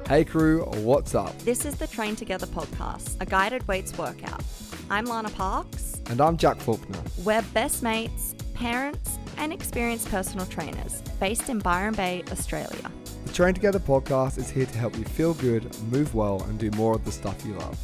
Hey crew, what's up? This is the Train Together podcast, a guided weights workout. I'm Lana Parks. And I'm Jack Faulkner. We're best mates, parents, and experienced personal trainers based in Byron Bay, Australia. The Train Together podcast is here to help you feel good, move well, and do more of the stuff you love.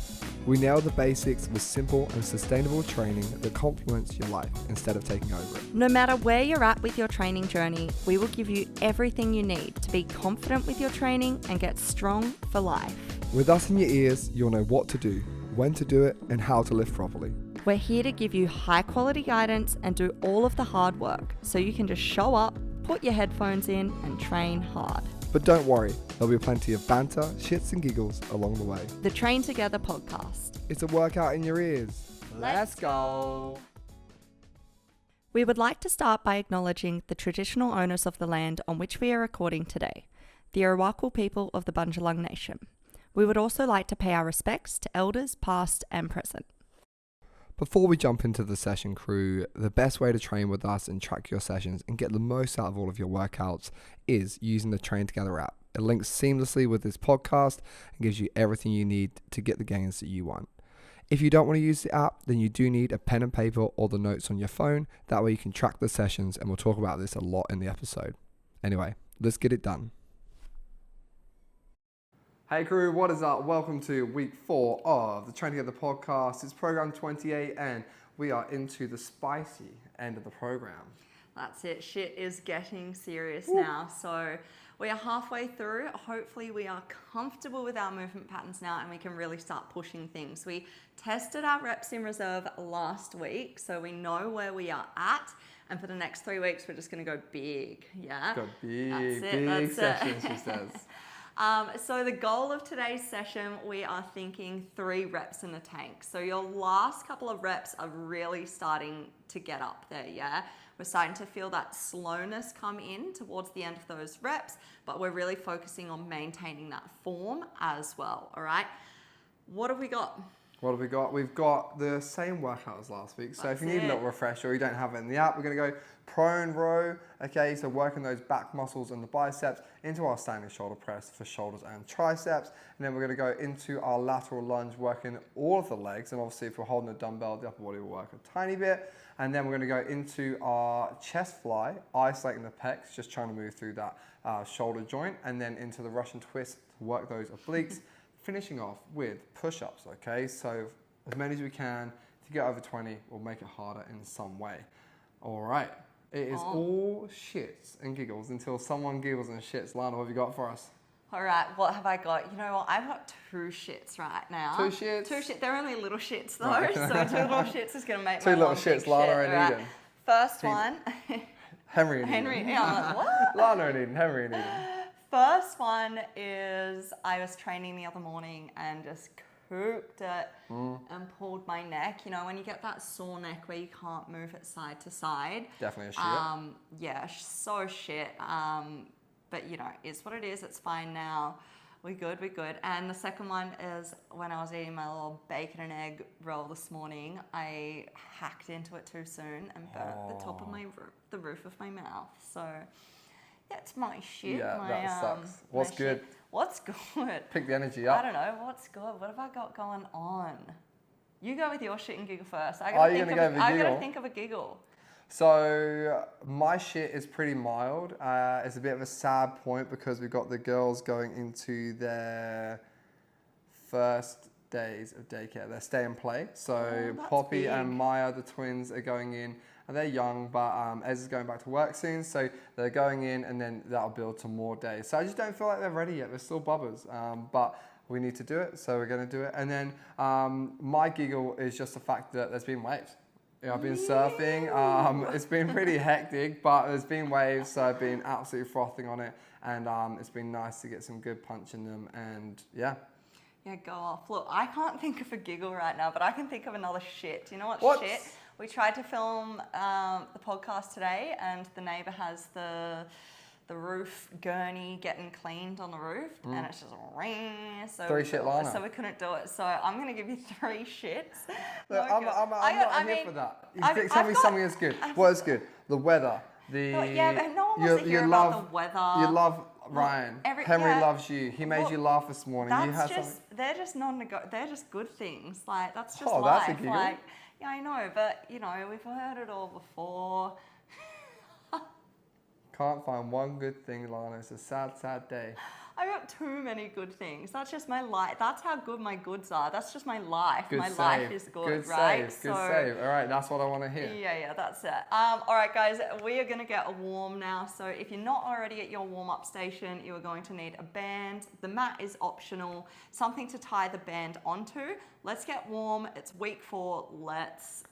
We nail the basics with simple and sustainable training that complements your life instead of taking over it. No matter where you're at with your training journey, we will give you everything you need to be confident with your training and get strong for life. With us in your ears, you'll know what to do, when to do it, and how to lift properly. We're here to give you high quality guidance and do all of the hard work so you can just show up, put your headphones in, and train hard. But don't worry, there'll be plenty of banter, shits and giggles along the way. The Train Together podcast. It's a workout in your ears. Let's go. We would like to start by acknowledging the traditional owners of the land on which we are recording today, the Arakwal people of the Bundjalung Nation. We would also like to pay our respects to elders past and present. Before we jump into the session, crew, the best way to train with us and track your sessions and get the most out of all of your workouts is using the Train Together app. It links seamlessly with this podcast and gives you everything you need to get the gains that you want. If you don't want to use the app, then you do need a pen and paper or the notes on your phone. That way you can track the sessions, and we'll talk about this a lot in the episode. Anyway, let's get it done. Hey crew, what is up? Welcome to week 4 of the Train Together podcast. It's program 28 and we are into the spicy end of the program. That's it. Shit is getting serious now. So we are halfway through. Hopefully we are comfortable with our movement patterns now and we can really start pushing things. We tested our reps in reserve last week, so we know where we are at. And for the next 3 weeks, we're just going to go big. Yeah. Got big sessions, she says. So the goal of today's session, we are thinking 3 reps in the tank. So your last couple of reps are really starting to get up there, yeah? We're starting to feel that slowness come in towards the end of those reps, but we're really focusing on maintaining that form as well, all right? What have we got? What have we got? We've got the same workout as last week. So if you need a little refresher or you don't have it in the app, we're going to go prone row. Okay, so working those back muscles and the biceps into our standing shoulder press for shoulders and triceps. And then we're going to go into our lateral lunge, working all of the legs. And obviously if we're holding a dumbbell, the upper body will work a tiny bit. And then we're going to go into our chest fly, isolating the pecs, just trying to move through that shoulder joint. And then into the Russian twist to work those obliques. Finishing off with push-ups, okay? So as many as we can. To get over 20, we'll make it harder in some way. All right. It is all shits and giggles until someone giggles and shits. Lana, what have you got for us? All right, what have I got? You know what? I've got 2 shits right now. 2 shits? 2 shits. They're only little shits though, Right. so 2 little shits is going to make 2 my little one shits, big Lana shit. and Eden. First one. Henry and Eden. Yeah, I'm like, what? Lana and Eden, Henry and Eden. First one is I was training the other morning and just cooked it and pulled my neck. You know, when you get that sore neck where you can't move it side to side. Definitely a shit. Yeah, so shit. But you know, it's what it is. It's fine now. We're good. And the second one is when I was eating my little bacon and egg roll this morning, I hacked into it too soon and burnt the top of the roof of my mouth. So that's my shit. Yeah, my, that sucks. What's good? Shit. What's good? Pick the energy up. I don't know. What's good? What have I got going on? You go with your shit and giggle first. I Are you going to go with a I giggle? gotta think of a giggle. So my shit is pretty mild. It's a bit of a sad point because we've got the girls going into their first days of daycare. They're stay and play. So Poppy and Maya, the twins, are going in. And they're young, but Ez is going back to work soon, so they're going in, and then that'll build to more days. So I just don't feel like they're ready yet. They're still bubbers, but we need to do it, so we're going to do it. And then my giggle is just the fact that there's been waves. You know, I've been surfing. It's been pretty hectic, but there's been waves, so I've been absolutely frothing on it, and it's been nice to get some good punch in them, and yeah. Yeah, go off. Look, I can't think of a giggle right now, but I can think of another shit. Do you know what's What? shit? We tried to film the podcast today, and the neighbour has the roof gurney getting cleaned on the roof, and it's just so 3 shit, Lana. So we couldn't do it. So I'm going to give you 3 shits. Look, I'm not here for that. Tell me something that's good. What is good? The weather. Yeah, but no one wants to hear about the weather. You love Ryan, Henry loves you. He made you laugh this morning. You had they're just they're just good things. Like, that's just life. That's a giggle. Like, yeah, I know, but you know, we've heard it all before. Can't find one good thing, Lana. It's a sad, sad day. I've got too many good things. That's just my life. That's how good my goods are. That's just my life. Good my save. life is good, right? Good save. All right, that's what I want to hear. Yeah, that's it. All right, guys, we are going to get warm now. So if you're not already at your warm-up station, you are going to need a band. The mat is optional. Something to tie the band onto. Let's get warm. It's week 4. Let's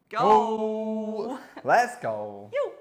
go. Oh, let's go. Yo.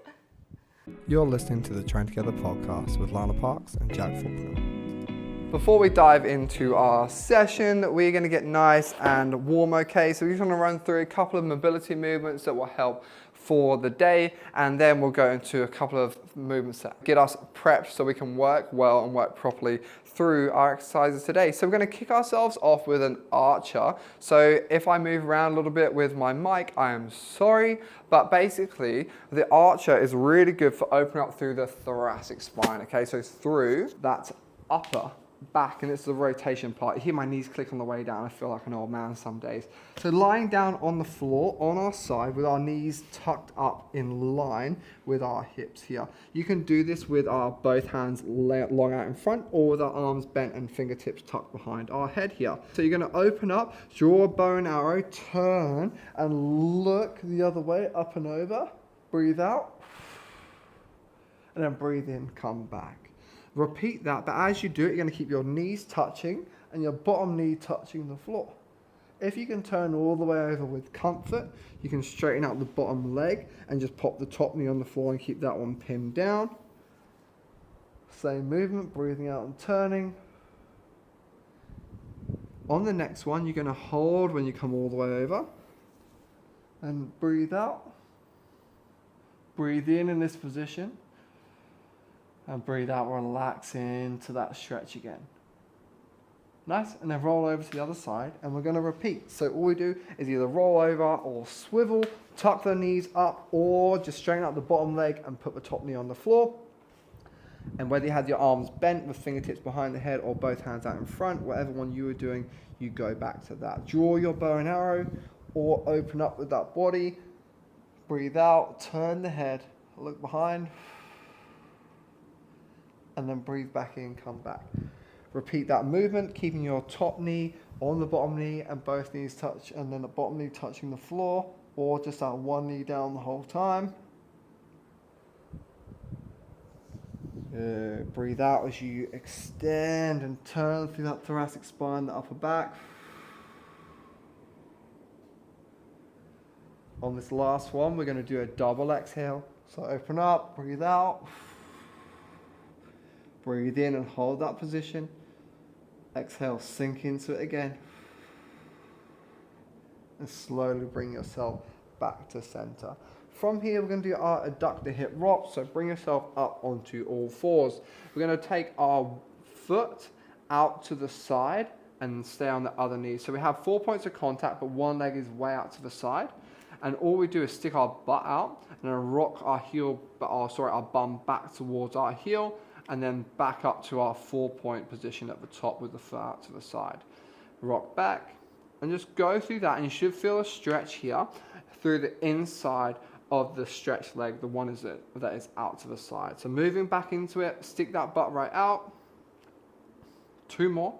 You're listening to the Train Together podcast with Lana Parks and Jack Faulkner. Before we dive into our session, we're going to get nice and warm, okay? So we're just going to run through a couple of mobility movements that will help for the day, and then we'll go into a couple of movements that get us prepped so we can work well and work properly through our exercises today. So we're going to kick ourselves off with an archer. So if I move around a little bit with my mic, I am sorry, but basically the archer is really good for opening up through the thoracic spine, okay? So through that upper back, and it's the rotation part. You hear my knees click on the way down. I feel like an old man some days. So lying down on the floor on our side with our knees tucked up in line with our hips here. You can do this with our both hands long out in front or with our arms bent and fingertips tucked behind our head here. So you're going to open up, draw a bow and arrow, turn and look the other way, up and over. Breathe out and then breathe in, come back. Repeat that, but as you do it, you're going to keep your knees touching and your bottom knee touching the floor. If you can turn all the way over with comfort, you can straighten out the bottom leg and just pop the top knee on the floor and keep that one pinned down. Same movement, breathing out and turning. On the next one, you're going to hold when you come all the way over and breathe out. Breathe in this position. And breathe out, relax into that stretch again. Nice, and then roll over to the other side, and we're gonna repeat. So all we do is either roll over or swivel, tuck the knees up, or just straighten out the bottom leg and put the top knee on the floor. And whether you had your arms bent with fingertips behind the head or both hands out in front, whatever one you were doing, you go back to that. Draw your bow and arrow, or open up with that body. Breathe out, turn the head, look behind, and then breathe back in, come back. Repeat that movement, keeping your top knee on the bottom knee and both knees touch, and then the bottom knee touching the floor, or just that one knee down the whole time. Breathe out as you extend and turn through that thoracic spine, the upper back. On this last one, we're going to do a double exhale. So open up, breathe out. Breathe in and hold that position. Exhale, sink into it again. And slowly bring yourself back to center. From here, we're going to do our adductor hip rock. So bring yourself up onto all fours. We're going to take our foot out to the side and stay on the other knee. So we have 4 points of contact, but one leg is way out to the side. And all we do is stick our butt out and then rock our bum back towards our heel, and then back up to our 4-point position at the top with the foot out to the side. Rock back and just go through that, and you should feel a stretch here through the inside of the stretched leg, the one that is out to the side. So moving back into it, stick that butt right out. 2 more,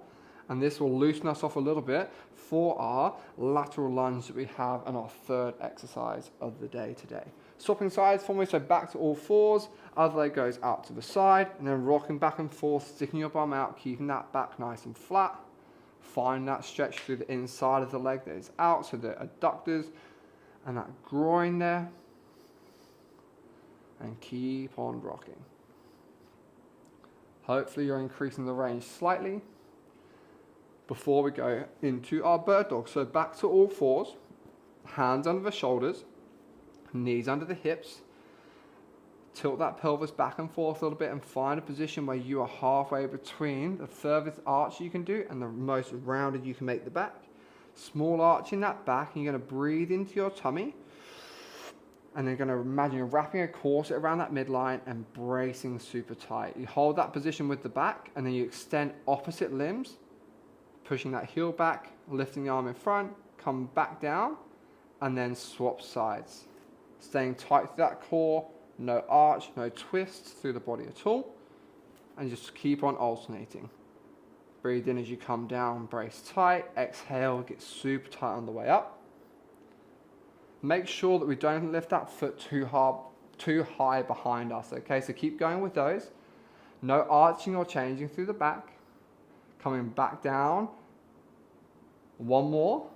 and this will loosen us off a little bit for our lateral lunge that we have and our 3rd exercise of the day today. Swapping sides for me, so back to all fours, other leg goes out to the side, and then rocking back and forth, sticking your bum out, keeping that back nice and flat. Find that stretch through the inside of the leg that is out, so the adductors and that groin there. And keep on rocking. Hopefully you're increasing the range slightly before we go into our bird dog. So back to all fours, hands under the shoulders, knees under the hips. Tilt that pelvis back and forth a little bit and find a position where you are halfway between the furthest arch you can do and the most rounded you can make the back. Small arch in that back, and you're going to breathe into your tummy And then you're going to imagine you're wrapping a corset around that midline and bracing super tight. You hold that position with the back, and then you extend opposite limbs, pushing that heel back, lifting the arm in front, come back down, and then swap sides. Staying tight to that core, no arch, no twists through the body at all, and just keep on alternating. Breathe in as you come down, brace tight, exhale, get super tight on the way up. Make sure that we don't lift that foot too high behind us, okay? So keep going with those. No arching or changing through the back. Coming back down. One more.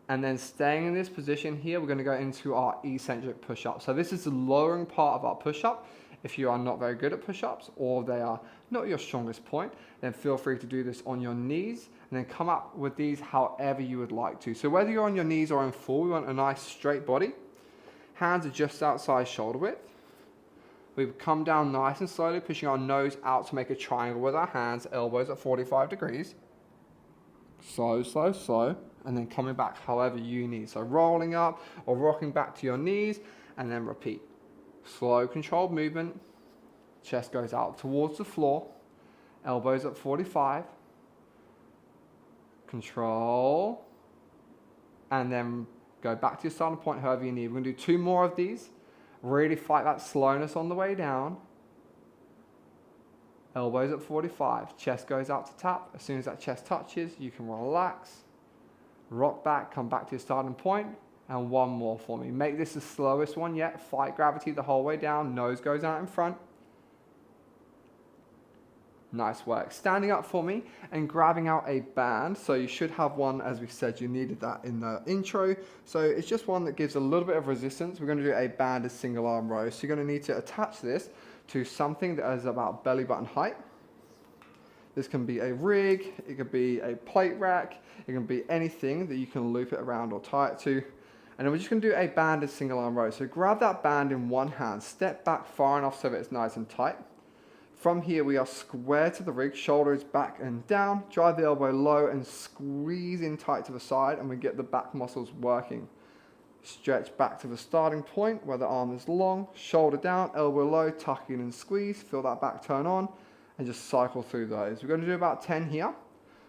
And then staying in this position here, we're going to go into our eccentric push-up. So this is the lowering part of our push-up. If you are not very good at push-ups or they are not your strongest point, then feel free to do this on your knees and then come up with these however you would like to. So whether you're on your knees or in full, we want a nice straight body. Hands are just outside shoulder width. We come down nice and slowly, pushing our nose out to make a triangle with our hands, elbows at 45 degrees. Slow, slow, slow. And then coming back however you need. So rolling up or rocking back to your knees and then repeat. Slow, controlled movement. Chest goes out towards the floor. Elbows at 45. Control. And then go back to your starting point however you need. We're going to do 2 more of these. Really fight that slowness on the way down. Elbows at 45. Chest goes out to tap. As soon as that chest touches, you can relax. Rock back, come back to your starting point, and 1 more for me. Make this the slowest one yet. Fight gravity the whole way down. Nose goes out in front. Nice work. Standing up for me and grabbing out a band. So you should have one, as we said, you needed that in the intro. So it's just one that gives a little bit of resistance. We're going to do a banded single arm row. So you're going to need to attach this to something that is about belly button height. This can be a rig, it could be a plate rack, it can be anything that you can loop it around or tie it to. And then we're just going to do a banded single arm row. So grab that band in one hand, step back far enough so that it's nice and tight. From here we are square to the rig, shoulders back and down, drive the elbow low and squeeze in tight to the side, and we get the back muscles working. Stretch back to the starting point where the arm is long, shoulder down, elbow low, tuck in and squeeze, feel that back turn on, and just cycle through those. We're going to do about 10 here.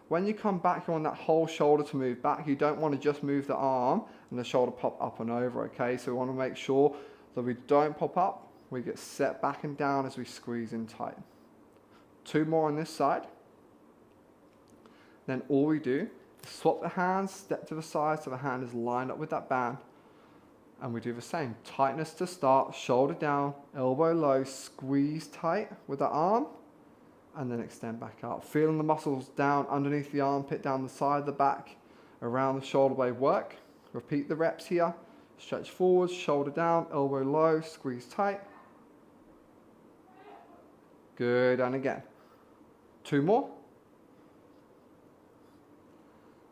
When you come back, you want that whole shoulder to move back. You don't want to just move the arm and the shoulder pop up and over, okay? So we want to make sure that we don't pop up. We get set back and down as we squeeze in tight. 2 more on this side. Then all we do is swap the hands, step to the side so the hand is lined up with that band. And we do the same. Tightness to start, shoulder down, elbow low, squeeze tight with the arm, and then extend back out. Feeling the muscles down underneath the armpit, down the side of the back, around the shoulder blade work. Repeat the reps here. Stretch forwards, shoulder down, elbow low, squeeze tight. Good, and again. 2 more.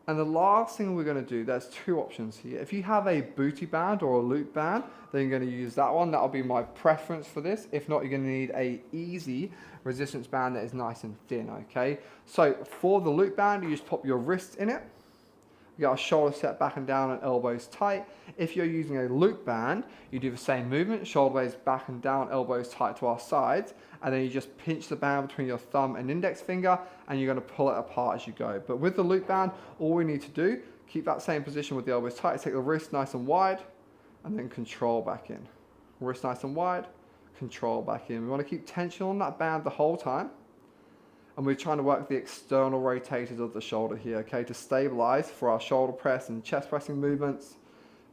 And the last thing we're going to do, there's 2 options here. If you have a booty band or a loop band, then you're going to use that one. That'll be my preference for this. If not, you're going to need a easy resistance band that is nice and thin, okay? So for the loop band, you just pop your wrists in it. You got a shoulder set back and down and elbows tight. If you're using a loop band, you do the same movement, shoulder blades back and down, elbows tight to our sides, and then you just pinch the band between your thumb and index finger, and you're going to pull it apart as you go. But with the loop band, all we need to do, keep that same position with the elbows tight, take the wrist nice and wide, and then control back in. Wrist nice and wide, control back in. We want to keep tension on that band the whole time. And we're trying to work the external rotators of the shoulder here, okay, to stabilize for our shoulder press and chest pressing movements.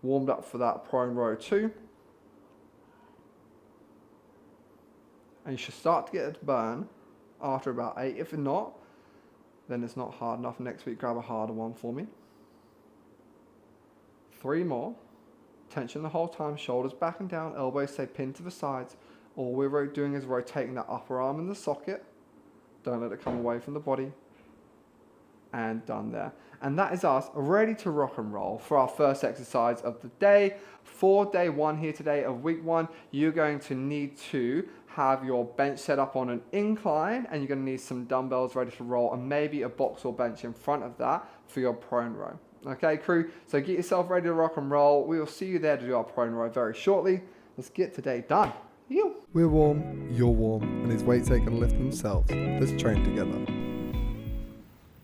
Warmed up for that prone row 2. And you should start to get it to burn after about 8. If not, then it's not hard enough. Next week, grab a harder one for me. 3 more. Tension the whole time, shoulders back and down, elbows stay pinned to the sides. All we're doing is rotating that upper arm in the socket. Don't let it come away from the body. And done there. And that is us ready to rock and roll for our first exercise of the day. For day 1 here today of week 1, you're going to need to have your bench set up on an incline, and you're going to need some dumbbells ready to roll, and maybe a box or bench in front of that for your prone row. Okay, crew, so get yourself ready to rock and roll. We will see you there to do our prone row very shortly. Let's get today done. We're warm, you're warm, and these weights ain't gonna lift themselves. Let's train together.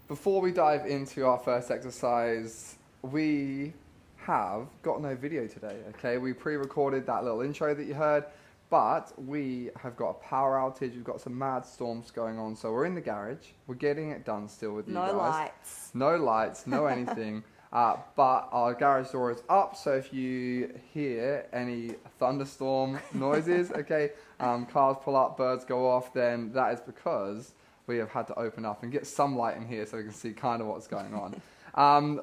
Before we dive into our first exercise, we have got no video today, okay? We pre-recorded that little intro that you heard, but we have got a power outage. We've got some mad storms going on, so we're in the garage. We're getting it done still with you guys. No lights, no anything. But our garage door is up, so if you hear any thunderstorm noises, okay, cars pull up, birds go off, then that is because we have had to open up and get some light in here so we can see kind of what's going on.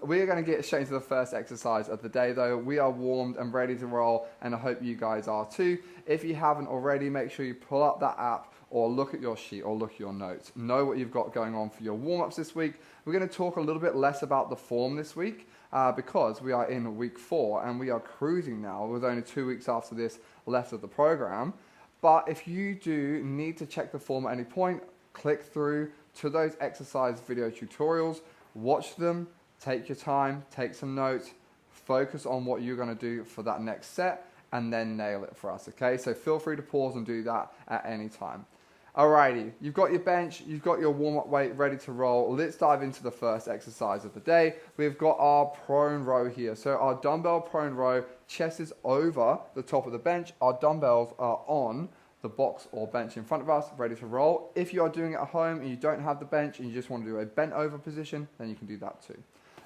We are going to get straight into the first exercise of the day, though. We are warmed and ready to roll, and I hope you guys are too. If you haven't already, make sure you pull up that app or look at your sheet or look at your notes. Know what you've got going on for your warm-ups this week. We're going to talk a little bit less about the form this week because we are in week 4 and we are cruising now with only 2 weeks after this left of the program. But if you do need to check the form at any point, click through to those exercise video tutorials, watch them, take your time, take some notes, focus on what you're going to do for that next set, and then nail it for us, okay? So feel free to pause and do that at any time. Alrighty, you've got your bench, you've got your warm-up weight ready to roll. Let's dive into the first exercise of the day. We've got our prone row here. So our dumbbell prone row, chest is over the top of the bench. Our dumbbells are on the box or bench in front of us, ready to roll. If you are doing it at home and you don't have the bench and you just want to do a bent over position, then you can do that too.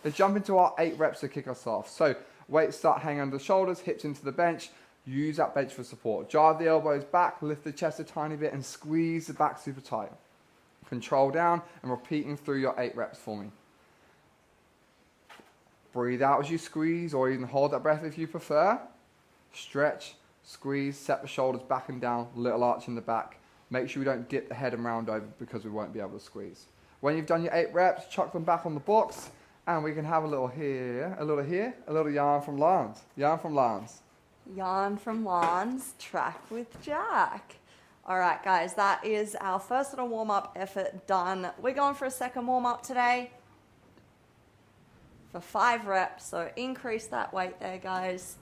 Let's jump into our 8 reps to kick us off. So weights start hanging under the shoulders, hips into the bench. Use that bench for support. Drive the elbows back, lift the chest a tiny bit and squeeze the back super tight. Control down and repeating through your 8 reps for me. Breathe out as you squeeze, or even hold that breath if you prefer. Stretch, squeeze, set the shoulders back and down, little arch in the back. Make sure we don't dip the head and round over because we won't be able to squeeze. When you've done your 8 reps, chuck them back on the box and we can have a little here, a little yarn from Lance. Yarn from Lance. Yarn from Lana's track with Jack. All right, guys, that is our first little warm-up effort done. We're going for a second warm-up today for 5 reps, so increase that weight there, guys.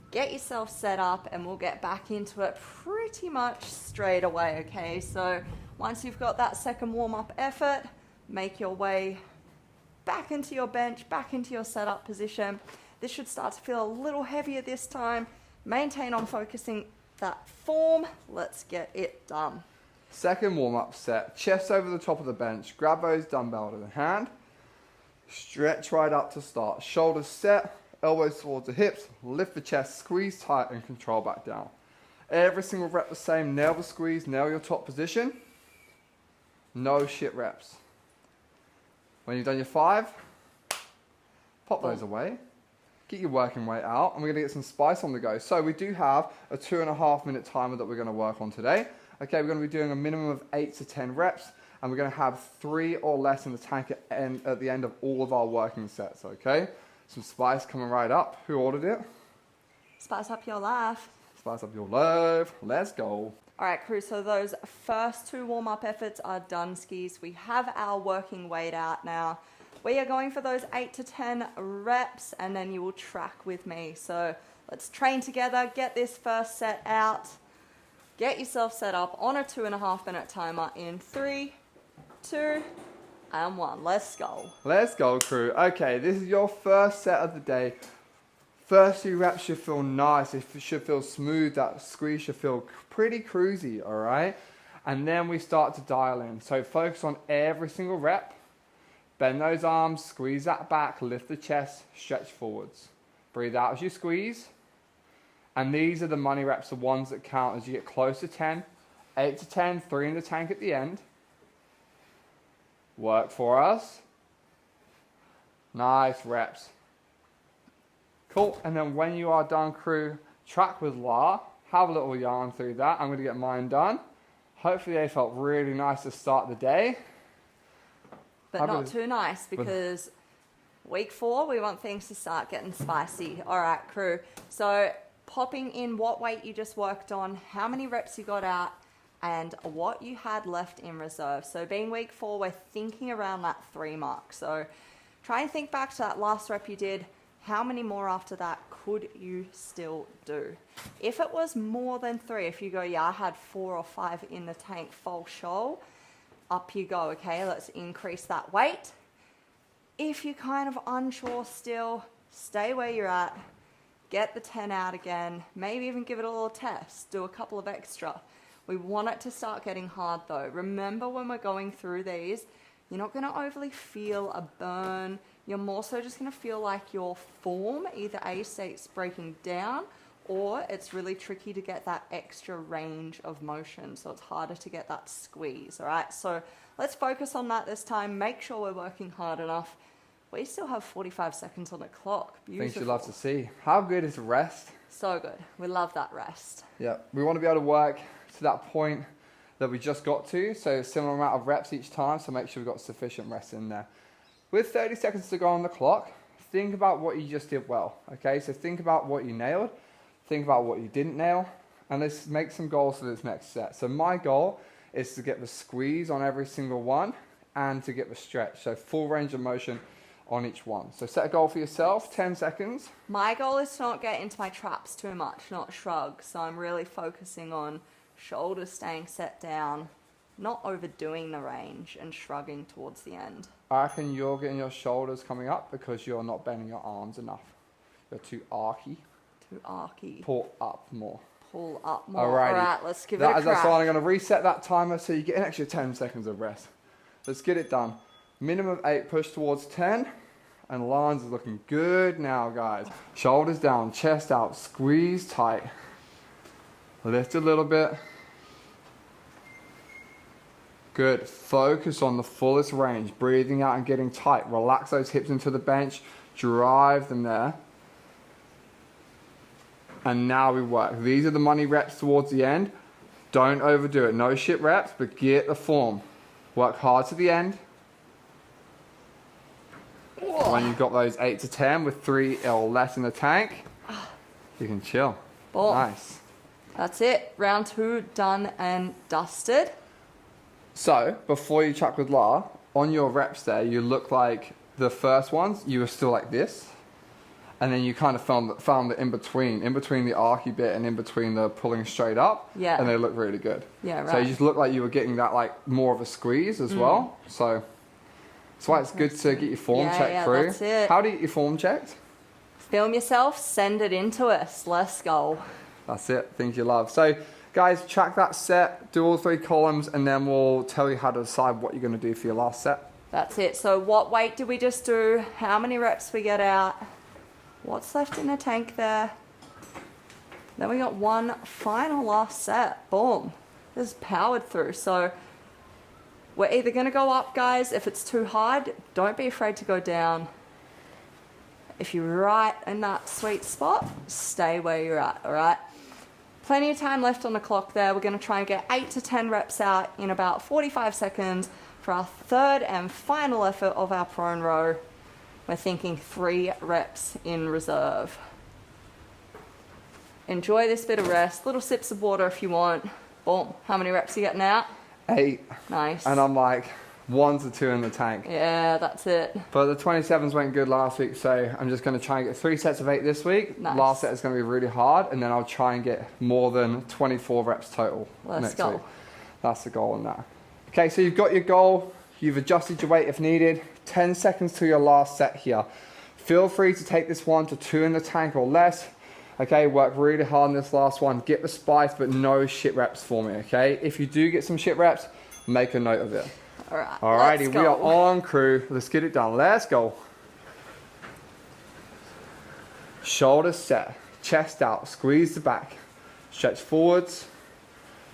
Get yourself set up and we'll get back into it pretty much straight away, okay? So once you've got that second warm-up effort, make your way back into your bench, back into your setup position. This should start to feel a little heavier this time. Maintain on focusing that form. Let's get it done. Second warm-up set, chest over the top of the bench. Grab those dumbbells in the hand. Stretch right up to start. Shoulders set, elbows towards the hips. Lift the chest, squeeze tight and control back down. Every single rep the same. Nail the squeeze, nail your top position. No shit reps. When you've done your 5, pop those away. Get your working weight out, and we're going to get some spice on the go. So we do have a 2.5 minute timer that we're going to work on today. Okay, we're going to be doing a minimum of 8 to 10 reps, and we're going to have 3 or less in the tank at the end of all of our working sets, okay? Some spice coming right up. Who ordered it? Spice up your life. Spice up your life. Let's go. All right, crew, so those first 2 warm-up efforts are done, skis. We have our working weight out now. We are going for those 8 to 10 reps, and then you will track with me. So let's train together, get this first set out, get yourself set up on a 2.5 minute timer in 3, 2, and 1. Let's go. Let's go, crew. Okay, this is your first set of the day. First 2 reps should feel nice. It should feel smooth. That squeeze should feel pretty cruisy, all right? And then we start to dial in. So focus on every single rep. Bend those arms, squeeze that back, lift the chest, stretch forwards. Breathe out as you squeeze. And these are the money reps, the ones that count as you get close to 10. 8 to 10, 3 in the tank at the end. Work for us. Nice reps. Cool, and then when you are done, crew, track with La. Have a little yarn through that. I'm going to get mine done. Hopefully they felt really nice to start the day. But not too nice, because week 4, we want things to start getting spicy. All right, crew. So popping in what weight you just worked on, how many reps you got out, and what you had left in reserve. So being week 4, we're thinking around that 3 mark. So Try and think back to that last rep you did. How many more after that could you still do? If it was more than 3, if you go, yeah, I had 4 or 5 in the tank, full shoal, up you go, okay? Let's increase that weight. If you're kind of unsure still, stay where you're at, get the 10 out again, maybe even give it a little test, do a couple of extra. We want it to start getting hard though. Remember when we're going through these, you're not gonna overly feel a burn. You're more so just gonna feel like your form, either A, states breaking down, or it's really tricky to get that extra range of motion. So it's harder to get that squeeze, all right? So let's focus on that this time. Make sure we're working hard enough. We still have 45 seconds on the clock. Beautiful. Things you love to see. How good is rest? So good. We love that rest. Yeah, we want to be able to work to that point that we just got to. So similar amount of reps each time. So make sure we've got sufficient rest in there. With 30 seconds to go on the clock, think about what you just did well. Okay, so think about what you nailed. Think about what you didn't nail. And let's make some goals for this next set. So my goal is to get the squeeze on every single one and to get the stretch. So full range of motion on each one. So set a goal for yourself, 10 seconds. My goal is to not get into my traps too much, not shrug. So I'm really focusing on shoulders staying set down, not overdoing the range and shrugging towards the end. I reckon you're getting your shoulders coming up because you're not bending your arms enough. You're too archy. Too archy. Pull up more. Pull up more. Alrighty. All right, let's give it a crack. So I'm going to reset that timer so you get an extra 10 seconds of rest. Let's get it done. Minimum 8, push towards 10. And lines is looking good now, guys. Shoulders down, chest out, squeeze tight. Lift a little bit. Good. Focus on the fullest range. Breathing out and getting tight. Relax those hips into the bench. Drive them there. And now we work. These are the money reps towards the end. Don't overdo it. No shit reps, but get the form. Work hard to the end. Whoa. When you've got those 8 to 10 with 3 or less in the tank, you can chill. Boom. Nice. That's it. Round 2 done and dusted. So, before you chuck with La, on your reps there, you look like the first ones, you were still like this. And then you kind of found the in between the archy bit and in between the pulling straight up. Yeah. And they look really good. Yeah, right. So you just look like you were getting that like more of a squeeze as well. So that's why it's good to get your form checked through. That's it. How do you get your form checked? Film yourself, send it into us. Let's go. That's it. Things you love. So guys, track that set, do all 3 columns, and then we'll tell you how to decide what you're going to do for your last set. That's it. So what weight did we just do? How many reps we get out? What's left in the tank there? Then we got one final last set. Boom. This is powered through. So we're either going to go up, guys. If it's too hard, don't be afraid to go down. If you're right in that sweet spot, stay where you're at, all right? Plenty of time left on the clock there. We're going to try and get 8 to 10 reps out in about 45 seconds for our third and final effort of our prone row. We're thinking 3 reps in reserve. Enjoy this bit of rest. Little sips of water if you want. Boom. How many reps are you getting out? 8. Nice. And I'm like 1 to 2 in the tank. Yeah, that's it. But the 27s went good last week, so I'm just going to try and get 3 sets of 8 this week. Nice. Last set is going to be really hard, and then I'll try and get more than 24 reps total Let's next go. week. That's the goal on that. Okay, so you've got your goal. You've adjusted your weight if needed. 10 seconds to your last set here. Feel free to take this 1 to 2 in the tank or less. Okay, work really hard on this last one. Get the spice, but no shit reps for me, okay? If you do get some shit reps, make a note of it. All right. Alrighty, let's we go. are on, crew. Let's get it done. Let's go. Shoulders set, chest out, squeeze the back, stretch forwards,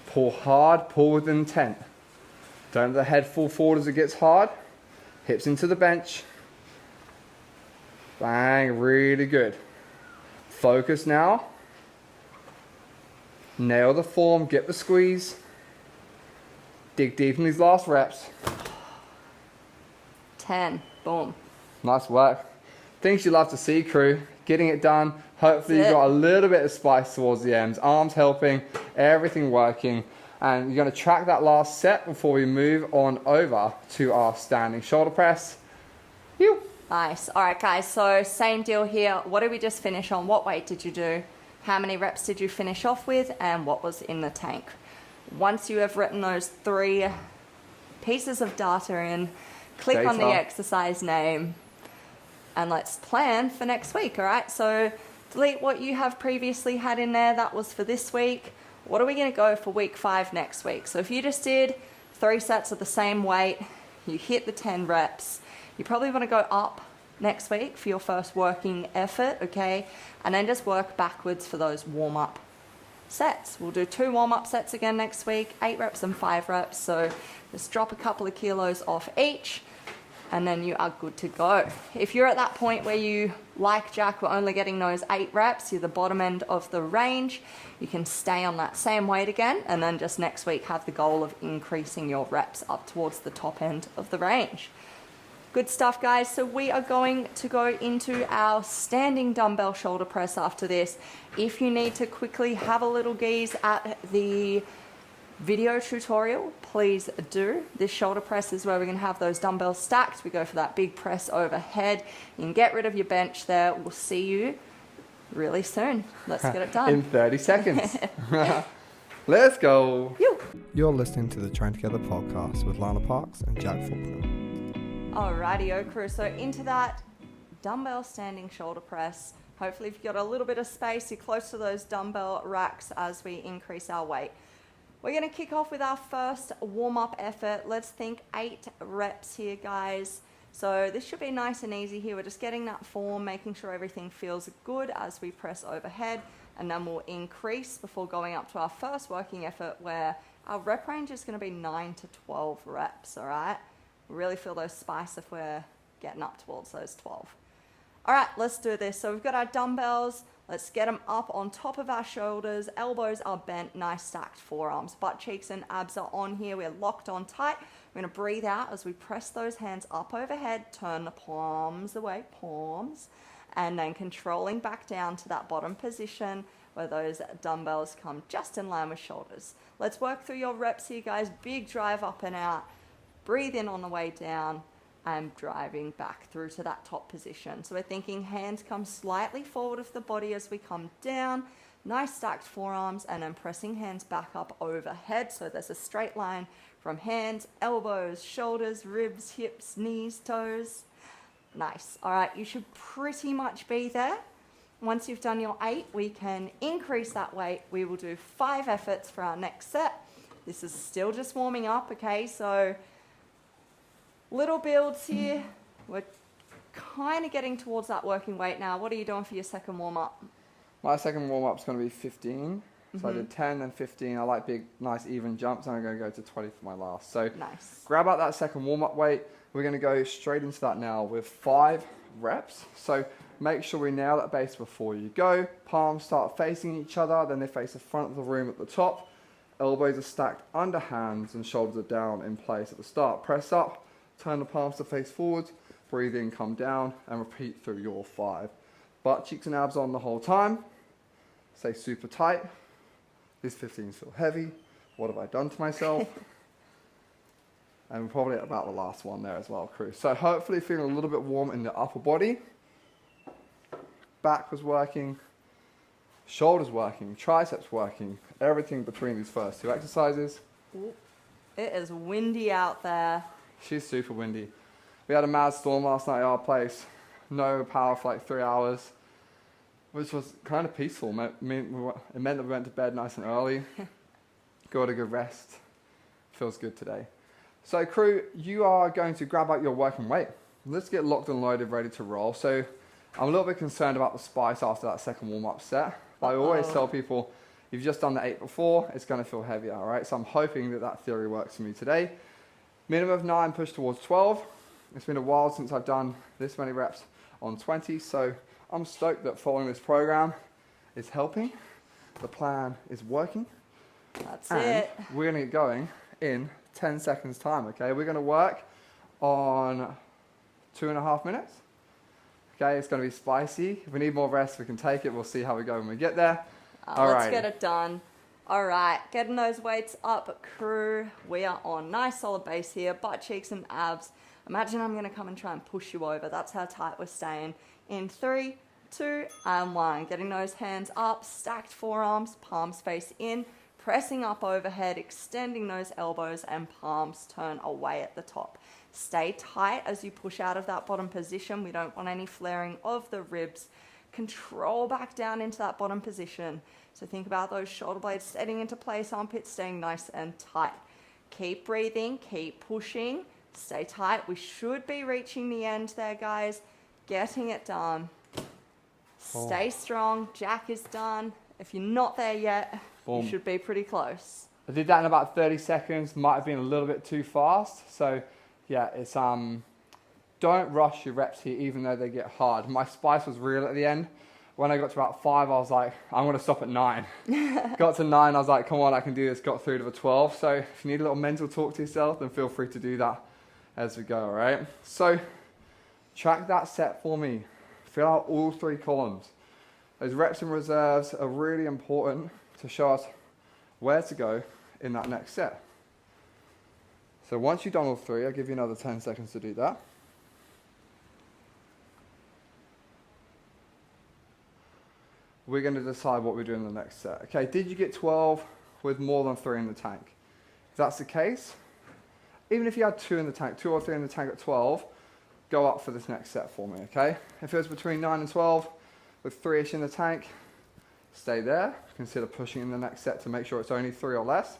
pull hard, pull with intent. Don't let the head fall forward as it gets hard. Hips into the bench. Bang, really good. Focus now. Nail the form, get the squeeze. Dig deep in these last reps. 10. Boom. Nice work. Things you love to see, crew. Getting it done. Hopefully you got a little bit of spice towards the ends. Arms helping, everything working. And you're going to track that last set before we move on over to our standing shoulder press. Nice. All right, guys. So same deal here. What did we just finish on? What weight did you do? How many reps did you finish off with? And what was in the tank? Once you have written those 3 pieces of data in, click on the exercise name, and let's plan for next week. All right. So delete what you have previously had in there. That was for this week. What are we going to go for week 5 next week? So if you just did 3 sets of the same weight, you hit the 10 reps, you probably want to go up next week for your first working effort, okay? And then just work backwards for those warm-up sets. We'll do 2 warm-up sets again next week, 8 reps and 5 reps. So just drop a couple of kilos off each, and then you are good to go. If you're at that point where you, like Jack, were only getting those 8 reps, you're the bottom end of the range, you can stay on that same weight again, and then just next week have the goal of increasing your reps up towards the top end of the range. Good stuff, guys. So we are going to go into our standing dumbbell shoulder press after this. If you need to quickly have a little gaze at the video tutorial, please do. This shoulder press is where we're going to have those dumbbells stacked. We go for that big press overhead. You can get rid of your bench there. We'll see you really soon. Let's get it done. In 30 seconds. Let's go. Yo. You're listening to the Train Together podcast with Lana Parks and Jack Faulkner. Alrighty, crew. So into that dumbbell standing shoulder press. Hopefully if you've got a little bit of space, you're close to those dumbbell racks as we increase our weight. We're going to kick off with our first warm-up effort. Let's think 8 reps here, guys. So this should be nice and easy here. We're just getting that form, making sure everything feels good as we press overhead, and then we'll increase before going up to our first working effort where our rep range is going to be 9 to 12 reps, all right? Really feel those spikes if we're getting up towards those 12. All right, let's do this. So we've got our dumbbells. Let's get them up on top of our shoulders. Elbows are bent, nice stacked forearms. Butt cheeks and abs are on here. We're locked on tight. We're going to breathe out as we press those hands up overhead. Turn the palms away, palms. And then controlling back down to that bottom position where those dumbbells come just in line with shoulders. Let's work through your reps here, guys. Big drive up and out. Breathe in on the way down and driving back through to that top position. So we're thinking hands come slightly forward of the body as we come down, nice stacked forearms, and then pressing hands back up overhead. So there's a straight line from hands, elbows, shoulders, ribs, hips, knees, toes. Nice. All right, you should pretty much be there. Once you've done your 8, we can increase that weight. We will do 5 efforts for our next set. This is still just warming up, okay? So little builds here. We're kind of getting towards that working weight now. What are you doing for your second warm-up? My second warm-up is going to be 15. So I did 10 and 15. I like big, nice, even jumps. I'm going to go to 20 for my last. So nice. Grab out that second warm-up weight. We're going to go straight into that now with 5 reps. So make sure we nail that base before you go. Palms start facing each other. Then they face the front of the room at the top. Elbows are stacked under hands and shoulders are down in place at the start. Press up. Turn the palms to face forward, breathe in, come down, and repeat through your 5. Butt cheeks and abs on the whole time. Stay super tight. These 15s feel heavy. What have I done to myself? And we're probably at about the last one there as well, crew. So hopefully feeling a little bit warm in the upper body. Back was working. Shoulders working. Triceps working. Everything between these first 2 exercises. It is windy out there. She's super windy. We had a mad storm last night at our place. No power for like 3 hours, which was kind of peaceful. It meant that we went to bed nice and early. Got a good rest. Feels good today. So crew, you are going to grab out your working weight. Let's get locked and loaded, ready to roll. So I'm a little bit concerned about the spice after that second warm-up set. But I always tell people, if you've just done the 8 before, it's going to feel heavier, all right? So I'm hoping that that theory works for me today. Minimum of 9, push towards 12. It's been a while since I've done this many reps on 20, so I'm stoked that following this program is helping. The plan is working. That's it. We're going to get going in 10 seconds time, okay? We're going to work on 2.5 minutes. Okay, it's going to be spicy. If we need more rest, we can take it. We'll see how we go when we get there. Let's get it done. All right, getting those weights up, crew. We are on nice solid base here, butt cheeks and abs. Imagine I'm going to come and try and push you over. That's how tight we're staying. In 3, 2, and 1. Getting those hands up, stacked forearms, palms face in, pressing up overhead, extending those elbows, and palms turn away at the top. Stay tight as you push out of that bottom position. We don't want any flaring of the ribs. Control back down into that bottom position. So think about those shoulder blades setting into place, armpits staying nice and tight. Keep breathing, keep pushing, stay tight. We should be reaching the end there, guys. Getting it done. Stay strong. Jack is done. If you're not there yet, you should be pretty close. I did that in about 30 seconds. Might have been a little bit too fast. So yeah, it's don't rush your reps here, even though they get hard. My spice was real at the end. When I got to about 5, I was like, I'm going to stop at 9. Got to 9, I was like, come on, I can do this. Got through to the 12. So if you need a little mental talk to yourself, then feel free to do that as we go, all right? So track that set for me. Fill out all 3 columns. Those reps and reserves are really important to show us where to go in that next set. So once you've done all 3, I'll give you another 10 seconds to do that. We're going to decide what we're doing in the next set. Okay, did you get 12 with more than 3 in the tank? If that's the case, even if you had 2 in the tank, 2 or 3 in the tank at 12, go up for this next set for me, okay? If it was between 9 and 12 with 3-ish in the tank, stay there. Consider pushing in the next set to make sure it's only 3 or less.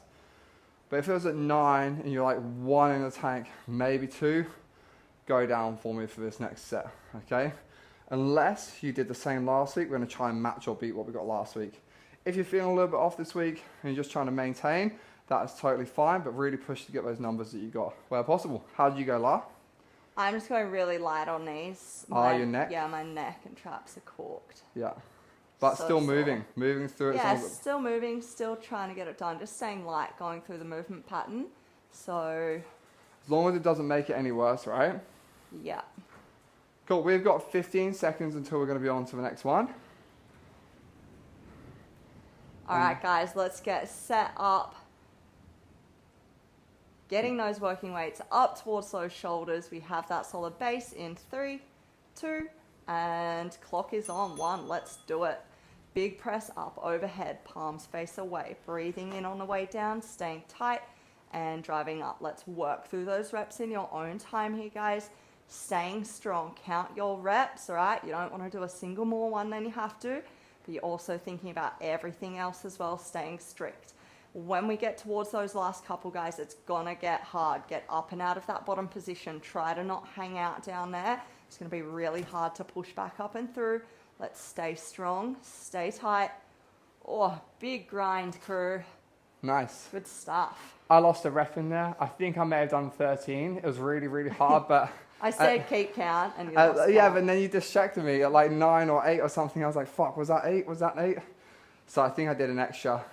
But if it was at 9 and you're like 1 in the tank, maybe 2, go down for me for this next set, okay? Unless you did the same last week, we're going to try and match or beat what we got last week. If you're feeling a little bit off this week and you're just trying to maintain, that is totally fine, but really push to get those numbers that you got where possible. How did you go, La? I'm just going really light on these. Your neck? Yeah, my neck and traps are corked. Yeah. But So still sore. moving through it. Yeah, still moving, still trying to get it done. Just staying light, going through the movement pattern. So, as long as it doesn't make it any worse, right? yeah. Cool, we've got 15 seconds until we're going to be on to the next one. All right, guys, let's get set up. Getting those working weights up towards those shoulders. We have that solid base in 3, 2, and clock is on 1. Let's do it. Big press up overhead, palms face away. Breathing in on the way down, staying tight and driving up. Let's work through those reps in your own time here, guys. Staying strong. Count your reps, all right? You don't want to do a single more one than you have to, but you're also thinking about everything else as well, staying strict. When we get towards those last couple, guys, it's gonna get hard. Get up and out of that bottom position. Try to not hang out down there. It's gonna be really hard to push back up and through. Let's stay strong, stay tight. Oh, big grind, crew. Nice. Good stuff. I lost a rep in there. I think I may have done 13. It was really, really hard, but... I said keep count and you lost yeah, count. but then you distracted me at like 9 or 8 or something. I was like, fuck, was that 8? Was that 8? So I think I did an extra.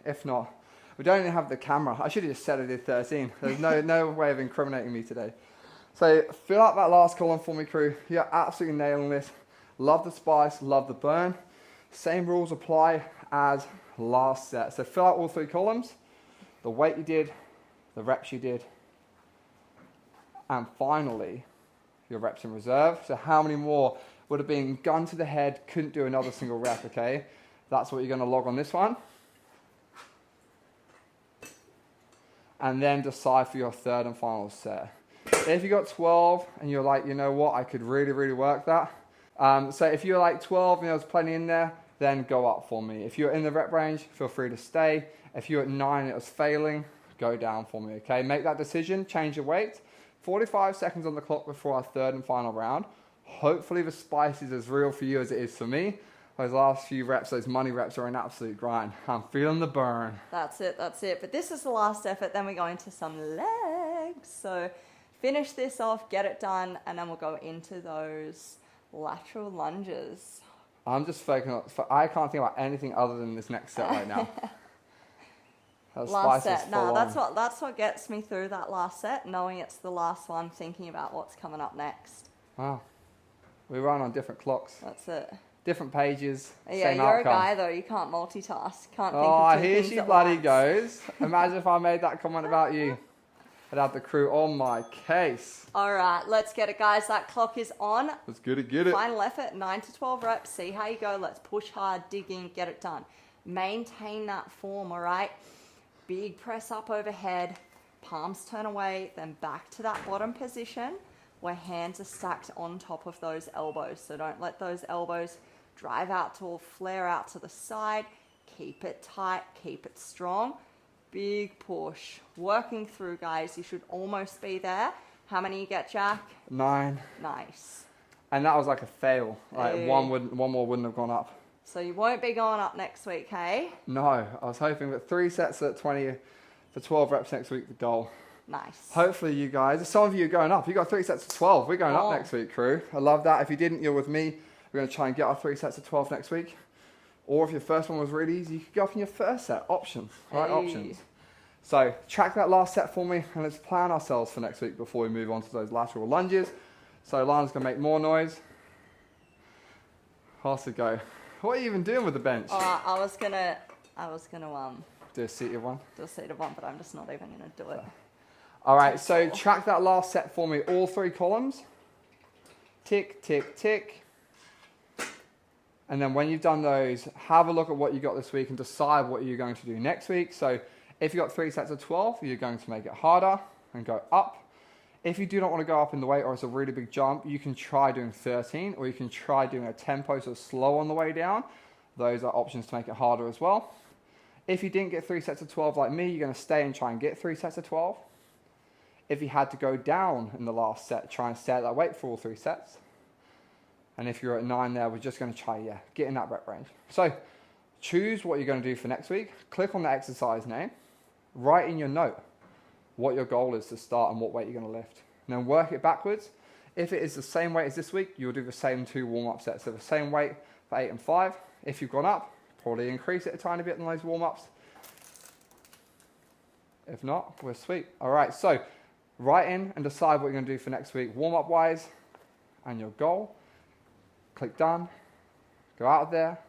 If not, we don't even have the camera. I should have just said I did 13. There's no way of incriminating me today. So fill out that last column for me, crew. You're absolutely nailing this. Love the spice, love the burn. Same rules apply as last set. So fill out all 3 columns. The weight you did, the reps you did, and finally, your reps in reserve. So how many more would have been gun to the head, couldn't do another single rep, okay? That's what you're going to log on this one. And then decide for your 3rd and final set. If you got 12 and you're like, you know what, I could really, really work that. So if you're like 12 and there's plenty in there, then go up for me. If you're in the rep range, feel free to stay. If you're at 9 and it was failing, go down for me, okay? Make that decision, change your weight. 45 seconds on the clock before our 3rd and final round. Hopefully the spice is as real for you as it is for me. Those last few reps, those money reps are an absolute grind. I'm feeling the burn. That's it. But this is the last effort. Then we go into some legs. So finish this off, get it done, and then we'll go into those lateral lunges. I'm just focusing on, I can't think about anything other than this next set right now. Last set. No, that's what gets me through that last set, knowing it's the last one, thinking about what's coming up next. Wow. We run on different clocks. That's it. Different pages, Yeah, same you're outcome. a guy though, you can't multitask. Can't think Oh, of two here things she at bloody once. goes. Imagine if I made that comment about you. I'd have the crew on my case. All right, let's get it, guys. That clock is on. Let's get it. Final effort, 9 to 12 reps. See how you go. Let's push hard, dig in, get it done. Maintain that form, all right? Big press up overhead, palms turn away, then back to that bottom position where hands are stacked on top of those elbows. So don't let those elbows drive out to or flare out to the side. Keep it tight, keep it strong. Big push. Working through, guys. You should almost be there. How many you get, Jack? 9. Nice. And that was like a fail. Like Hey. one more wouldn't have gone up. So you won't be going up next week, hey? No, I was hoping that 3 sets at 20 for 12 reps next week, the goal. Nice. Hopefully you guys, some of you are going up. You got 3 sets of 12. We're going up next week, crew. I love that. If you didn't, you're with me. We're going to try and get our 3 sets of 12 next week. Or if your first one was really easy, you could go up in your first set. Options, right? Hey. Options. So track that last set for me and let's plan ourselves for next week before we move on to those lateral lunges. So Lana's going to make more noise. How's it go? What are you even doing with the bench? I was gonna Do a seated one. do a seated one, but I'm just not even gonna do it. All right, so track that last set for me, all 3 columns. Tick, tick, tick. And then when you've done those, have a look at what you got this week and decide what you're going to do next week. So if you got 3 sets of 12, you're going to make it harder and go up. If you do not want to go up in the weight or it's a really big jump, you can try doing 13 or you can try doing a tempo so slow on the way down. Those are options to make it harder as well. If you didn't get 3 sets of 12 like me, you're going to stay and try and get 3 sets of 12. If you had to go down in the last set, try and stay at that weight for all 3 sets. And if you're at 9 there, we're just going to try, get in that rep range. So choose what you're going to do for next week. Click on the exercise name. Write in your note what your goal is to start and what weight you're going to lift. And then work it backwards. If it is the same weight as this week, you'll do the same 2 warm-up sets. So the same weight for 8 and 5. If you've gone up, probably increase it a tiny bit in those warm-ups. If not, we're sweet. All right, so write in and decide what you're going to do for next week, warm-up wise, and your goal. Click done. Go out of there.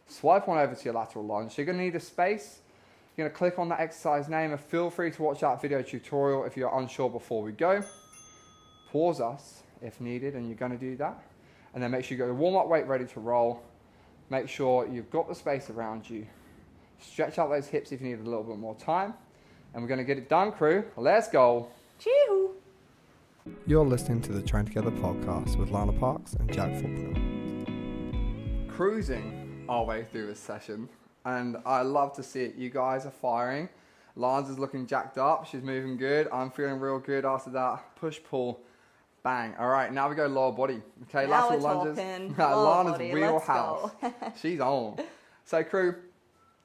Swipe on over to your lateral lunge. So you're going to need a space. You're going to click on that exercise name and feel free to watch that video tutorial if you're unsure before we go. Pause us if needed, and you're going to do that. And then make sure you got your warm-up weight ready to roll. Make sure you've got the space around you. Stretch out those hips if you need a little bit more time. And we're going to get it done, crew. Let's go. Chee-hoo. You're listening to the Train Together podcast with Lana Parks and Jack Faulkner. Cruising our way through this session, and I love to see it. You guys are firing. Lana's is looking jacked up. She's moving good. I'm feeling real good after that. Push, pull, bang. All right, now we go lower body. Okay, Now lateral we're lunges. talking. Lana's Body. wheelhouse. Let's go. She's on. So, crew,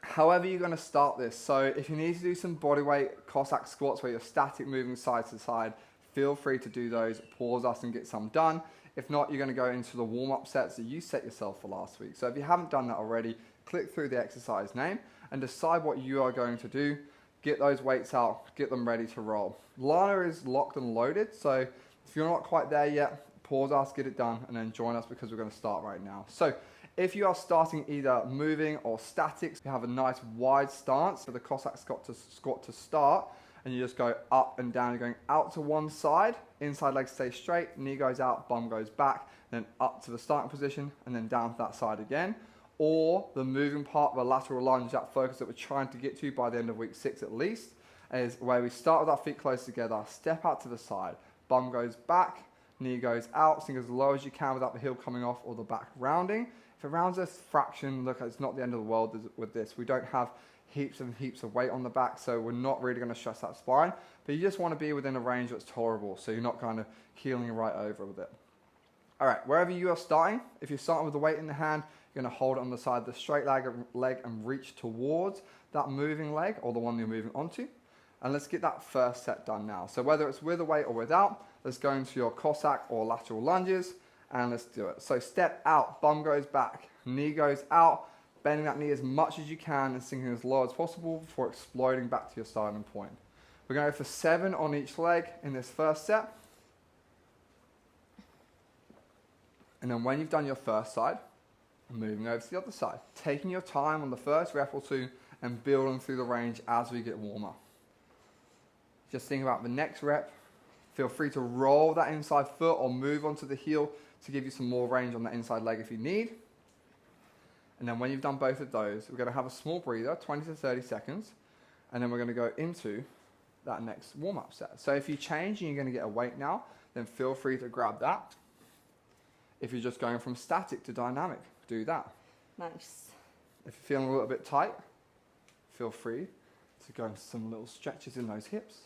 however you're going to start this. So, if you need to do some body weight Cossack squats where you're static moving side to side, feel free to do those. Pause us and get some done. If not, you're going to go into the warm-up sets that you set yourself for last week. So if you haven't done that already, click through the exercise name and decide what you are going to do. Get those weights out, get them ready to roll. Lana is locked and loaded, so if you're not quite there yet, pause us, get it done, and then join us because we're going to start right now. So if you are starting either moving or statics, you have a nice wide stance for the Cossack squat to start, and you just go up and down. You're going out to one side, inside leg stays straight, knee goes out, bum goes back, then up to the starting position, and then down to that side again. Or the moving part of the lateral lunge, that focus that we're trying to get to by the end of week 6 at least, is where we start with our feet close together, step out to the side, bum goes back, knee goes out, sink as low as you can without the heel coming off or the back rounding. If it rounds a fraction, look, it's not the end of the world with this. We don't have heaps and heaps of weight on the back, so we're not really going to stress that spine, but you just want to be within a range that's tolerable, so you're not kind of keeling right over with it. All right, wherever you are starting, if you're starting with the weight in the hand, you're going to hold it on the side of the straight leg and reach towards that moving leg or the one you're moving onto. And let's get that first set done now. So whether it's with a weight or without, let's go into your Cossack or lateral lunges, and let's do it. So step out, bum goes back, knee goes out, bending that knee as much as you can and sinking as low as possible before exploding back to your starting point. We're going to go for 7 on each leg in this first set. And then when you've done your first side, moving over to the other side. Taking your time on the first rep or 2 and building through the range as we get warmer. Just think about the next rep. Feel free to roll that inside foot or move onto the heel to give you some more range on the inside leg if you need. And then when you've done both of those, we're going to have a small breather, 20 to 30 seconds, and then we're going to go into that next warm-up set. So if you change and you're going to get a weight now, then feel free to grab that. If you're just going from static to dynamic, do that. Nice. If you're feeling a little bit tight, feel free to go into some little stretches in those hips.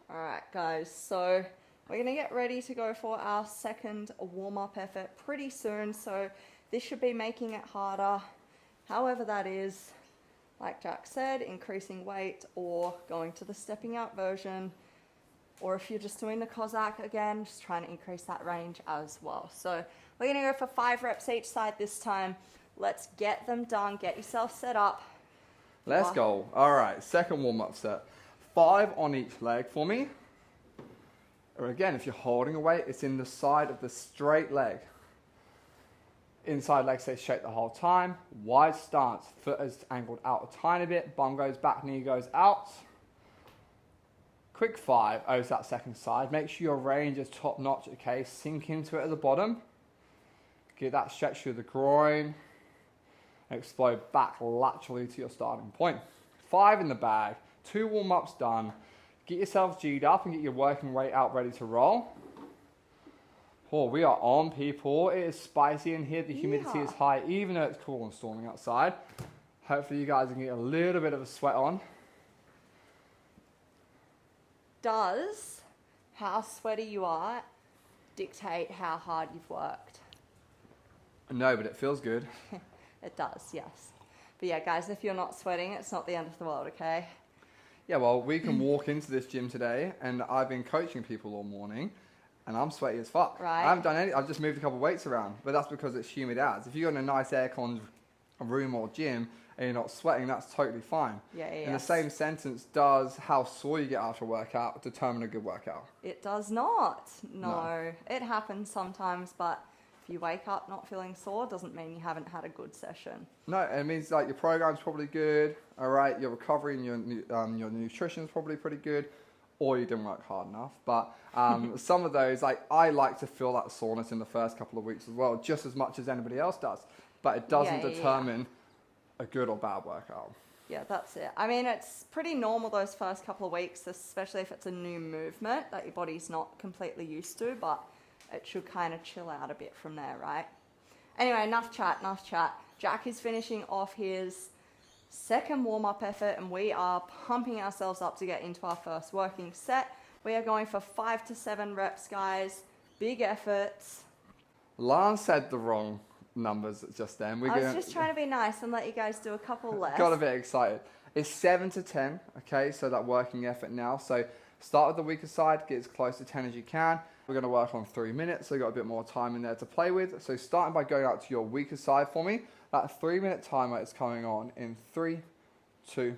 All right, guys, so we're gonna get ready to go for our second warm-up effort pretty soon, so this should be making it harder. However that is, like Jack said, increasing weight or going to the stepping out version, or if you're just doing the Cossack again, just trying to increase that range as well. So we're gonna go for 5 reps each side this time. Let's get them done, get yourself set up. Let's go. All right, second warm-up set. 5 on each leg for me. Or again, if you're holding a weight, it's in the side of the straight leg. Inside leg stays straight the whole time. Wide stance, foot is angled out a tiny bit, bum goes back, knee goes out. Quick 5 over that second side. Make sure your range is top notch, okay? Sink into it at the bottom. Get that stretch through the groin. And explode back laterally to your starting point. 5 in the bag. 2 warm-ups done. Get yourself G'd up and get your working weight out ready to roll. Oh, we are on, people. It is spicy in here. The humidity is high, even though it's cool and storming outside. Hopefully you guys can get a little bit of a sweat on. Does how sweaty you are dictate how hard you've worked? No, but it feels good. It does, yes. But yeah, guys, if you're not sweating, it's not the end of the world, okay? Yeah, well, we can walk into this gym today, and I've been coaching people all morning, and I'm sweaty as fuck. Right. I haven't done any. I've just moved a couple of weights around, but that's because it's humid as. If you're in a nice aircon room or gym and you're not sweating, that's totally fine. Yeah. In the same sentence, does how sore you get after a workout determine a good workout? It does not. No. It happens sometimes, but if you wake up not feeling sore, doesn't mean you haven't had a good session. No, it means like your program's probably good, all right, your recovery and your nutrition's probably pretty good, or you didn't work hard enough. But some of those, like I like to feel that soreness in the first couple of weeks as well, just as much as anybody else does. But it doesn't determine a good or bad workout. Yeah, that's it. I mean, it's pretty normal those first couple of weeks, especially if it's a new movement that your body's not completely used to, but it should kind of chill out a bit from there, right? Anyway, enough chat. Jack is finishing off his second warm-up effort, and we are pumping ourselves up to get into our first working set. We are going for 5 to 7 reps, guys. Big efforts. Lana said the wrong numbers just then. I was just trying to be nice and let you guys do a couple less. Got a bit excited. It's 7 to 10, okay, so that working effort now. So start with the weaker side, get as close to 10 as you can. We're going to work on 3 minutes, so you've got a bit more time in there to play with. So starting by going out to your weaker side for me, that 3-minute timer is coming on in 3, 2,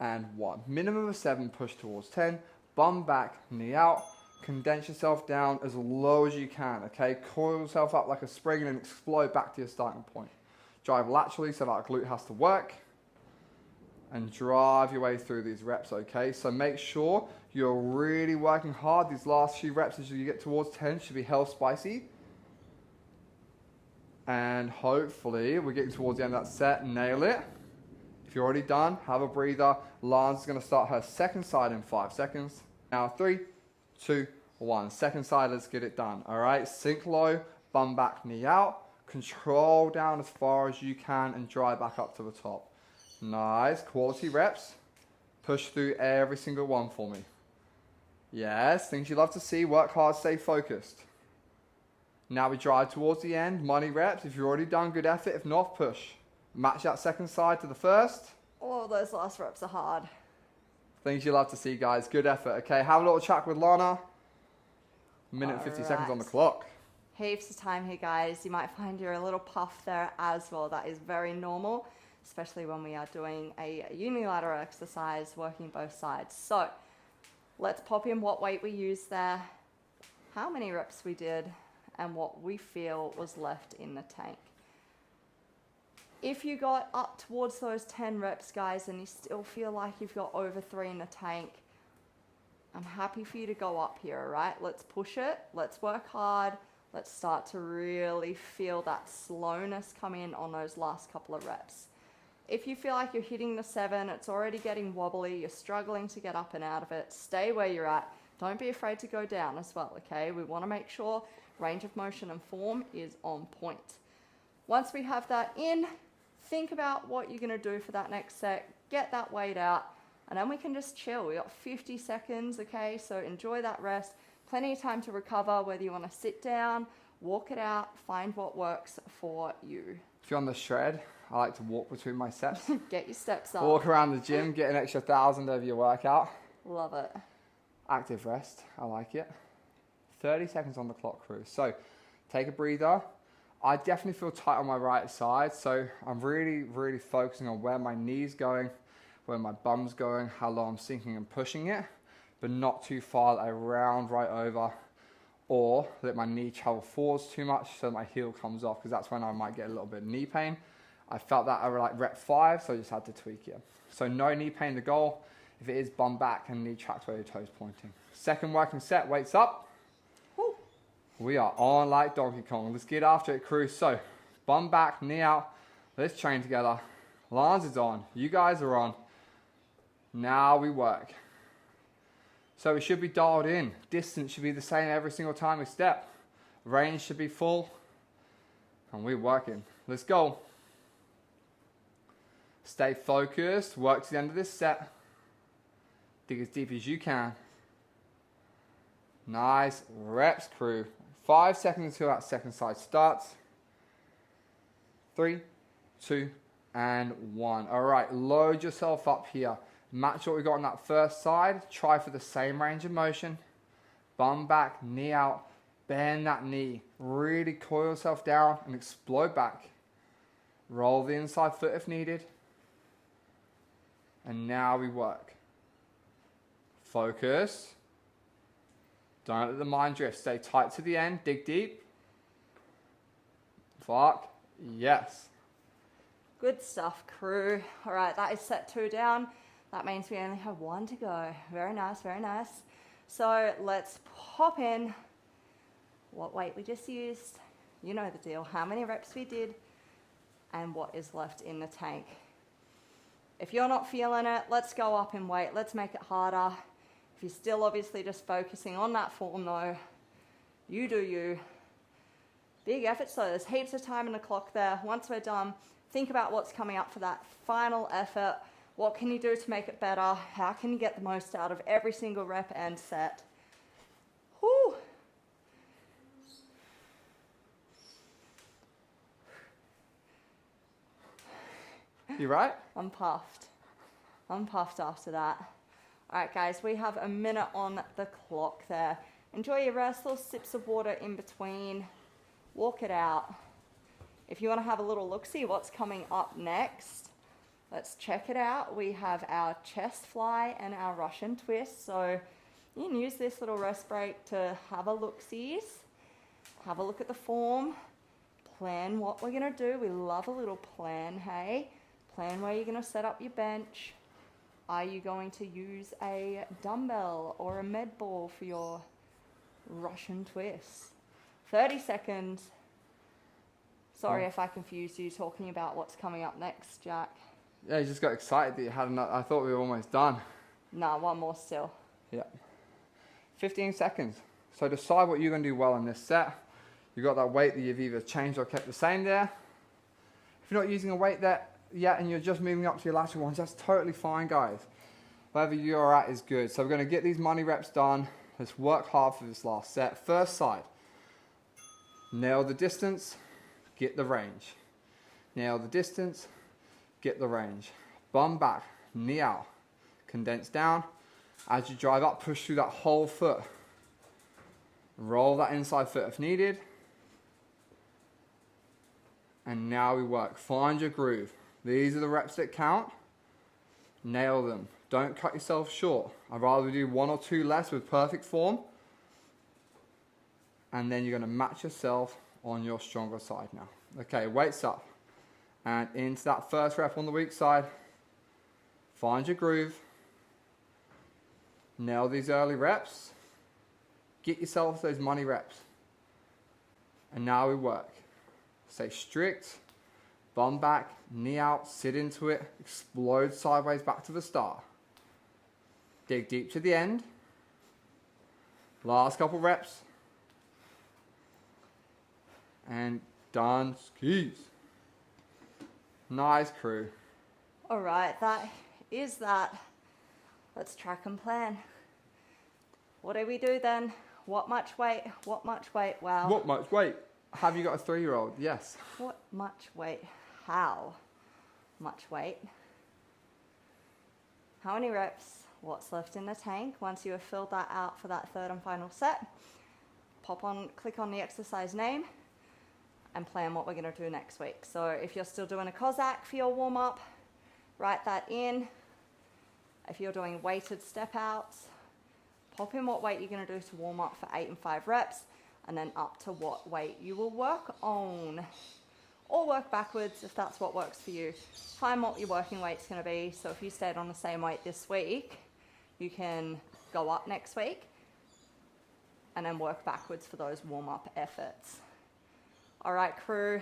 and 1. Minimum of 7, push towards 10, bum back, knee out, condense yourself down as low as you can, okay? Coil yourself up like a spring and then explode back to your starting point. Drive laterally so that glute has to work, and drive your way through these reps, okay? So make sure you're really working hard. These last few reps as you get towards 10 should be hell spicy. And hopefully we're getting towards the end of that set, nail it. If you're already done, have a breather. Lana's gonna start her second side in 5 seconds. Now 3, 2, 1. Second side, let's get it done, all right? Sink low, bum back, knee out. Control down as far as you can and drive back up to the top. Nice, quality reps. Push through every single one for me. Yes, things you love to see. Work hard, stay focused. Now we drive towards the end. Money reps. If you've already done, good effort. If not, push. Match that second side to the first. Oh, those last reps are hard. Things you love to see, guys. Good effort. Okay, have a little chat with Lana. Minute and 50 seconds on the clock. Heaps of time here, guys. You might find you're a little puffed there as well. That is very normal, especially when we are doing a unilateral exercise, working both sides. So let's pop in what weight we used there, how many reps we did, and what we feel was left in the tank. If you got up towards those 10 reps, guys, and you still feel like you've got over 3 in the tank, I'm happy for you to go up here, all right? Let's push it. Let's work hard. Let's start to really feel that slowness come in on those last couple of reps. If you feel like you're hitting the 7, it's already getting wobbly, you're struggling to get up and out of it, stay where you're at. Don't be afraid to go down as well, okay? We want to make sure range of motion and form is on point. Once we have that in, think about what you're going to do for that next set, get that weight out, and then we can just chill. We got 50 seconds, okay? So enjoy that rest. Plenty of time to recover, whether you want to sit down, walk it out, find what works for you. If you're on the shred, I like to walk between my sets. Get your steps up. Walk around the gym, get an extra 1,000 over your workout. Love it. Active rest, I like it. 30 seconds on the clock, crew. So take a breather. I definitely feel tight on my right side, so I'm really focusing on where my knee's going, where my bum's going, how low I'm sinking and pushing it, but not too far that I round right over or let my knee travel forwards too much so my heel comes off, because that's when I might get a little bit of knee pain. I felt that over like rep 5, so I just had to tweak it. So no knee pain the goal. If it is, bum back and knee tracks where your toes pointing. Second working set, weights up. Woo. We are on like Donkey Kong. Let's get after it, crew. So bum back, knee out. Let's train together. Lance is on. You guys are on. Now we work. So we should be dialed in. Distance should be the same every single time we step. Range should be full. And we're working. Let's go. Stay focused. Work to the end of this set. Dig as deep as you can. Nice reps, crew. 5 seconds until that second side starts. 3, 2, and 1. All right, load yourself up here. Match what we got on that first side. Try for the same range of motion. Bum back, knee out. Bend that knee. Really coil yourself down and explode back. Roll the inside foot if needed. And now we work. Focus. Don't let the mind drift. Stay tight to the end. Dig deep. Fuck. Yes. Good stuff, crew. All right, that is set 2 down. That means we only have 1 to go. Very nice, very nice. So let's pop in what weight we just used. You know the deal. How many reps we did and what is left in the tank. If you're not feeling it, let's go up in weight. Let's make it harder. If you're still obviously just focusing on that form though, you do you. Big effort, so there's heaps of time in the clock there. Once we're done, think about what's coming up for that final effort. What can you do to make it better? How can you get the most out of every single rep and set? Whew. You right? I'm puffed. I'm puffed after that. All right, guys, we have a minute on the clock there. Enjoy your rest, little sips of water in between. Walk it out. If you want to have a little look-see what's coming up next, let's check it out. We have our chest fly and our Russian twist. So you can use this little rest break to have a look-sees, have a look at the form, plan what we're going to do. We love a little plan, hey? Plan where you're going to set up your bench. Are you going to use a dumbbell or a med ball for your Russian twist? 30 seconds. Sorry if I confused you talking about what's coming up next, Jack. Yeah, you just got excited that you had enough. I thought we were almost done. No, 1 more still. Yeah. 15 seconds. So decide what you're going to do well in this set. You've got that weight that you've either changed or kept the same there. If you're not using a weight there yet and you're just moving up to your lateral ones, that's totally fine, guys. Wherever you're at is good. So we're going to get these money reps done. Let's work hard for this last set. First side. Nail the distance. Get the range. Nail the distance. Get the range. Bum back, knee out, condense down. As you drive up, push through that whole foot. Roll that inside foot if needed. And now we work. Find your groove. These are the reps that count. Nail them. Don't cut yourself short. I'd rather do 1 or 2 less with perfect form. And then you're going to match yourself on your stronger side now. Okay, weights up. And into that first rep on the weak side. Find your groove. Nail these early reps. Get yourself those money reps. And now we work. Stay strict. Bum back, knee out, sit into it. Explode sideways back to the start. Dig deep to the end. Last couple reps. And done skis. Nice, crew. All right, that is that. Let's track and plan. What do we do then? What much weight? What much weight? Wow. What much weight? Have you got a 3-year-old? Yes. What much weight? How much weight? How many reps? What's left in the tank? Once you have filled that out for that third and final set, click on the exercise name and plan what we're going to do next week. So if you're still doing a Cossack for your warm-up, write that in. If you're doing weighted step outs, pop in what weight you're going to do to warm up for 8 and 5 reps, and then up to what weight you will work on. Or work backwards if that's what works for you. Find what your working weight's going to be. So if you stayed on the same weight this week, you can go up next week and then work backwards for those warm-up efforts. All right, crew.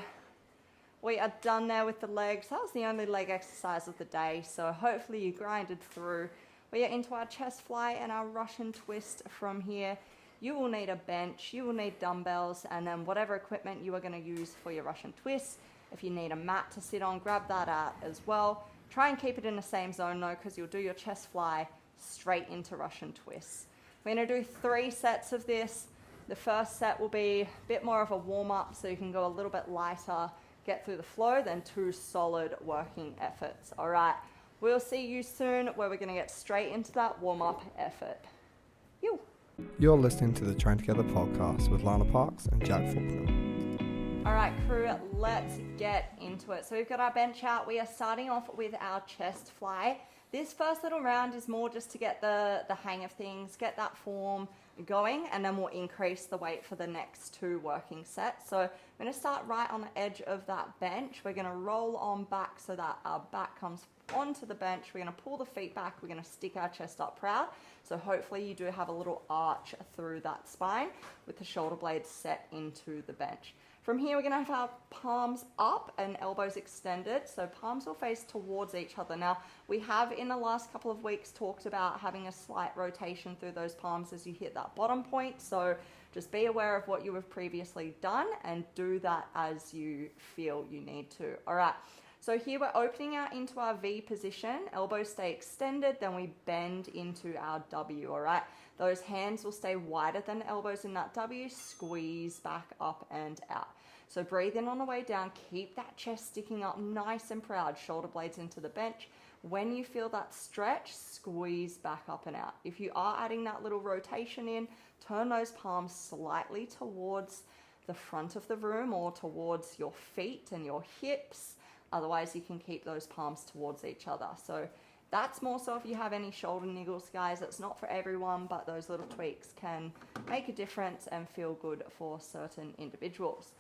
We are done there with the legs. That was the only leg exercise of the day, so hopefully you grinded through. We are into our chest fly and our Russian twist from here. You will need a bench, you will need dumbbells, and then whatever equipment you are going to use for your Russian twist. If you need a mat to sit on, grab that out as well. Try and keep it in the same zone though, because you'll do your chest fly straight into Russian twists. We're going to do 3 sets of this. The first set will be a bit more of a warm-up, so you can go a little bit lighter, get through the flow, then 2 solid working efforts. All right, we'll see you soon where we're going to get straight into that warm-up effort. You. You're listening to the Train Together podcast with Lana and Jack Faulkner. All right, crew, let's get into it. So we've got our bench out. We are starting off with our chest fly. This first little round is more just to get the hang of things, get that form going, and then we'll increase the weight for the next 2 working sets. So I'm going to start right on the edge of that bench. We're going to roll on back so that our back comes onto the bench. We're going to pull the feet back. We're going to stick our chest up proud. So hopefully you do have a little arch through that spine with the shoulder blades set into the bench. From here, we're going to have our palms up and elbows extended. So palms will face towards each other. Now, we have in the last couple of weeks talked about having a slight rotation through those palms as you hit that bottom point. So just be aware of what you have previously done and do that as you feel you need to. All right. So here we're opening out into our V position, elbows stay extended, then we bend into our W, all right? Those hands will stay wider than the elbows in that W, squeeze back up and out. So breathe in on the way down, keep that chest sticking up nice and proud, shoulder blades into the bench. When you feel that stretch, squeeze back up and out. If you are adding that little rotation in, turn those palms slightly towards the front of the room or towards your feet and your hips. Otherwise, you can keep those palms towards each other. So that's more so if you have any shoulder niggles, guys. It's not for everyone, but those little tweaks can make a difference and feel good for certain individuals.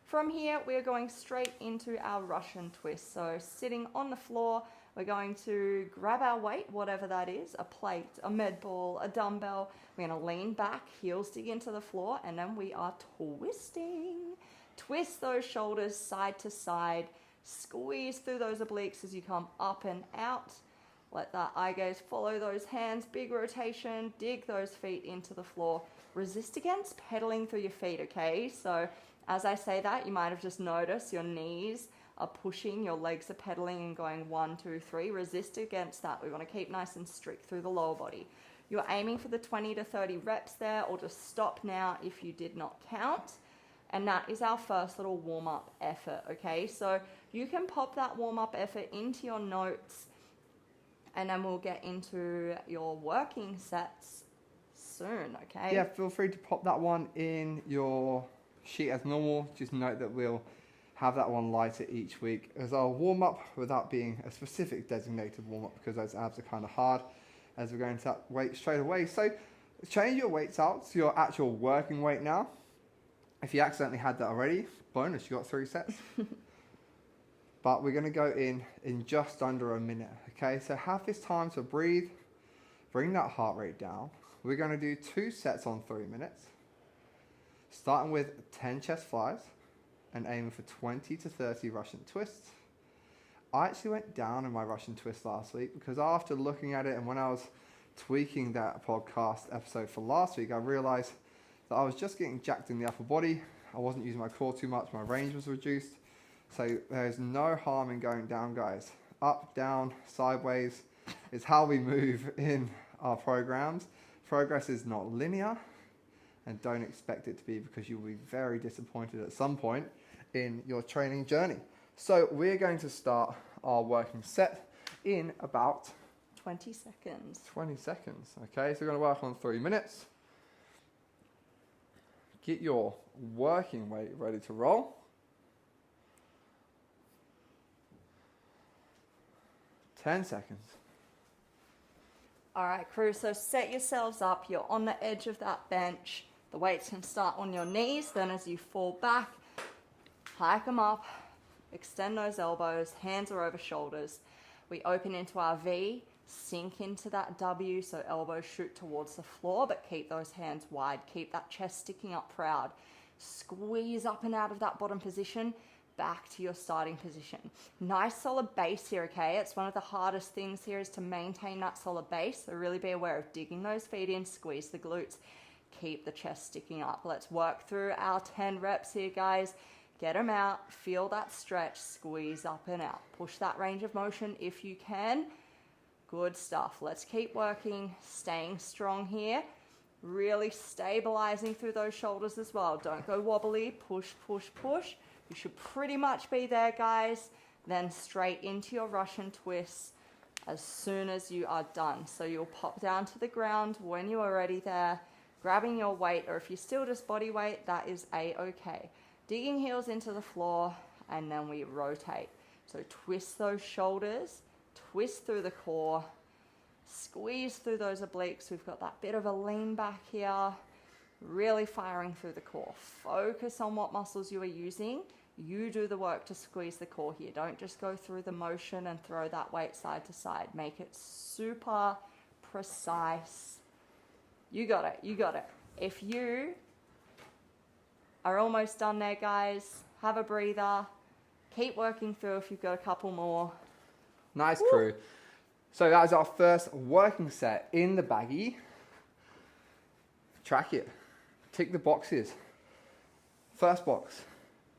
From here, we're going straight into our Russian twist. So sitting on the floor, we're going to grab our weight, whatever that is, a plate, a med ball, a dumbbell. We're going to lean back, heels dig into the floor, and then we are twisting. Twist those shoulders side to side. Squeeze through those obliques as you come up and out. Let that eye gaze follow those hands. Big rotation. Dig those feet into the floor. Resist against pedaling through your feet, okay? So as I say that, you might have just noticed your knees are pushing, your legs are pedaling and going 1, 2, 3. Resist against that. We want to keep nice and strict through the lower body. You're aiming for the 20 to 30 reps there, or just stop now if you did not count. And that is our first little warm-up effort, okay? So you can pop that warm-up effort into your notes, and then we'll get into your working sets soon, okay? Yeah, feel free to pop that one in your sheet as normal. Just note that we'll have that one lighter each week as our warm-up without being a specific designated warm-up, because those abs are kind of hard as we're going to that weight straight away. So change your weights out to your actual working weight now. If you accidentally had that already, bonus, you got 3 sets. but we're going to go in just under a minute. Okay, so have this time to breathe, bring that heart rate down. We're going to do 2 sets on 3 minutes, starting with 10 chest flies and aiming for 20 to 30 Russian twists. I actually went down in my Russian twist last week because after looking at it and when I was tweaking that podcast episode for last week, I realized that I was just getting jacked in the upper body. I wasn't using my core too much. My range was reduced. So there's no harm in going down, guys. Up, down, sideways is how we move in our programs. Progress is not linear, and don't expect it to be, because you'll be very disappointed at some point in your training journey. So we're going to start our working set in about 20 seconds. 20 seconds, okay? So we're going to work on 3 minutes. Get your working weight ready to roll. 10 seconds. All right, crew, so set yourselves up. You're on the edge of that bench. The weights can start on your knees. Then as you fall back, hike them up, extend those elbows, hands are over shoulders. We open into our V, sink into that W, so elbows shoot towards the floor, but keep those hands wide. Keep that chest sticking up proud. Squeeze up and out of that bottom position, back to your starting position. Nice solid base here, okay? It's one of the hardest things here is to maintain that solid base, so really be aware of digging those feet in, squeeze the glutes, keep the chest sticking up. Let's work through our 10 reps here, guys. Get them out, feel that stretch, squeeze up and out. Push that range of motion if you can. Good stuff. Let's keep working, staying strong here. Really stabilizing through those shoulders as well. Don't go wobbly, push, push, push. You should pretty much be there, guys. Then straight into your Russian twists as soon as you are done. So you'll pop down to the ground when you are ready there, grabbing your weight, or if you're still just body weight, that is a-okay. Digging heels into the floor, and then we rotate. So twist those shoulders, twist through the core, squeeze through those obliques. We've got that bit of a lean back here, really firing through the core. Focus on what muscles you are using. You do the work to squeeze the core here. Don't just go through the motion and throw that weight side to side. Make it super precise. You got it, you got it. If you are almost done there, guys, have a breather. Keep working through if you've got a couple more. Nice, crew. So that is our first working set in the baggie. Track it. Tick the boxes. First box,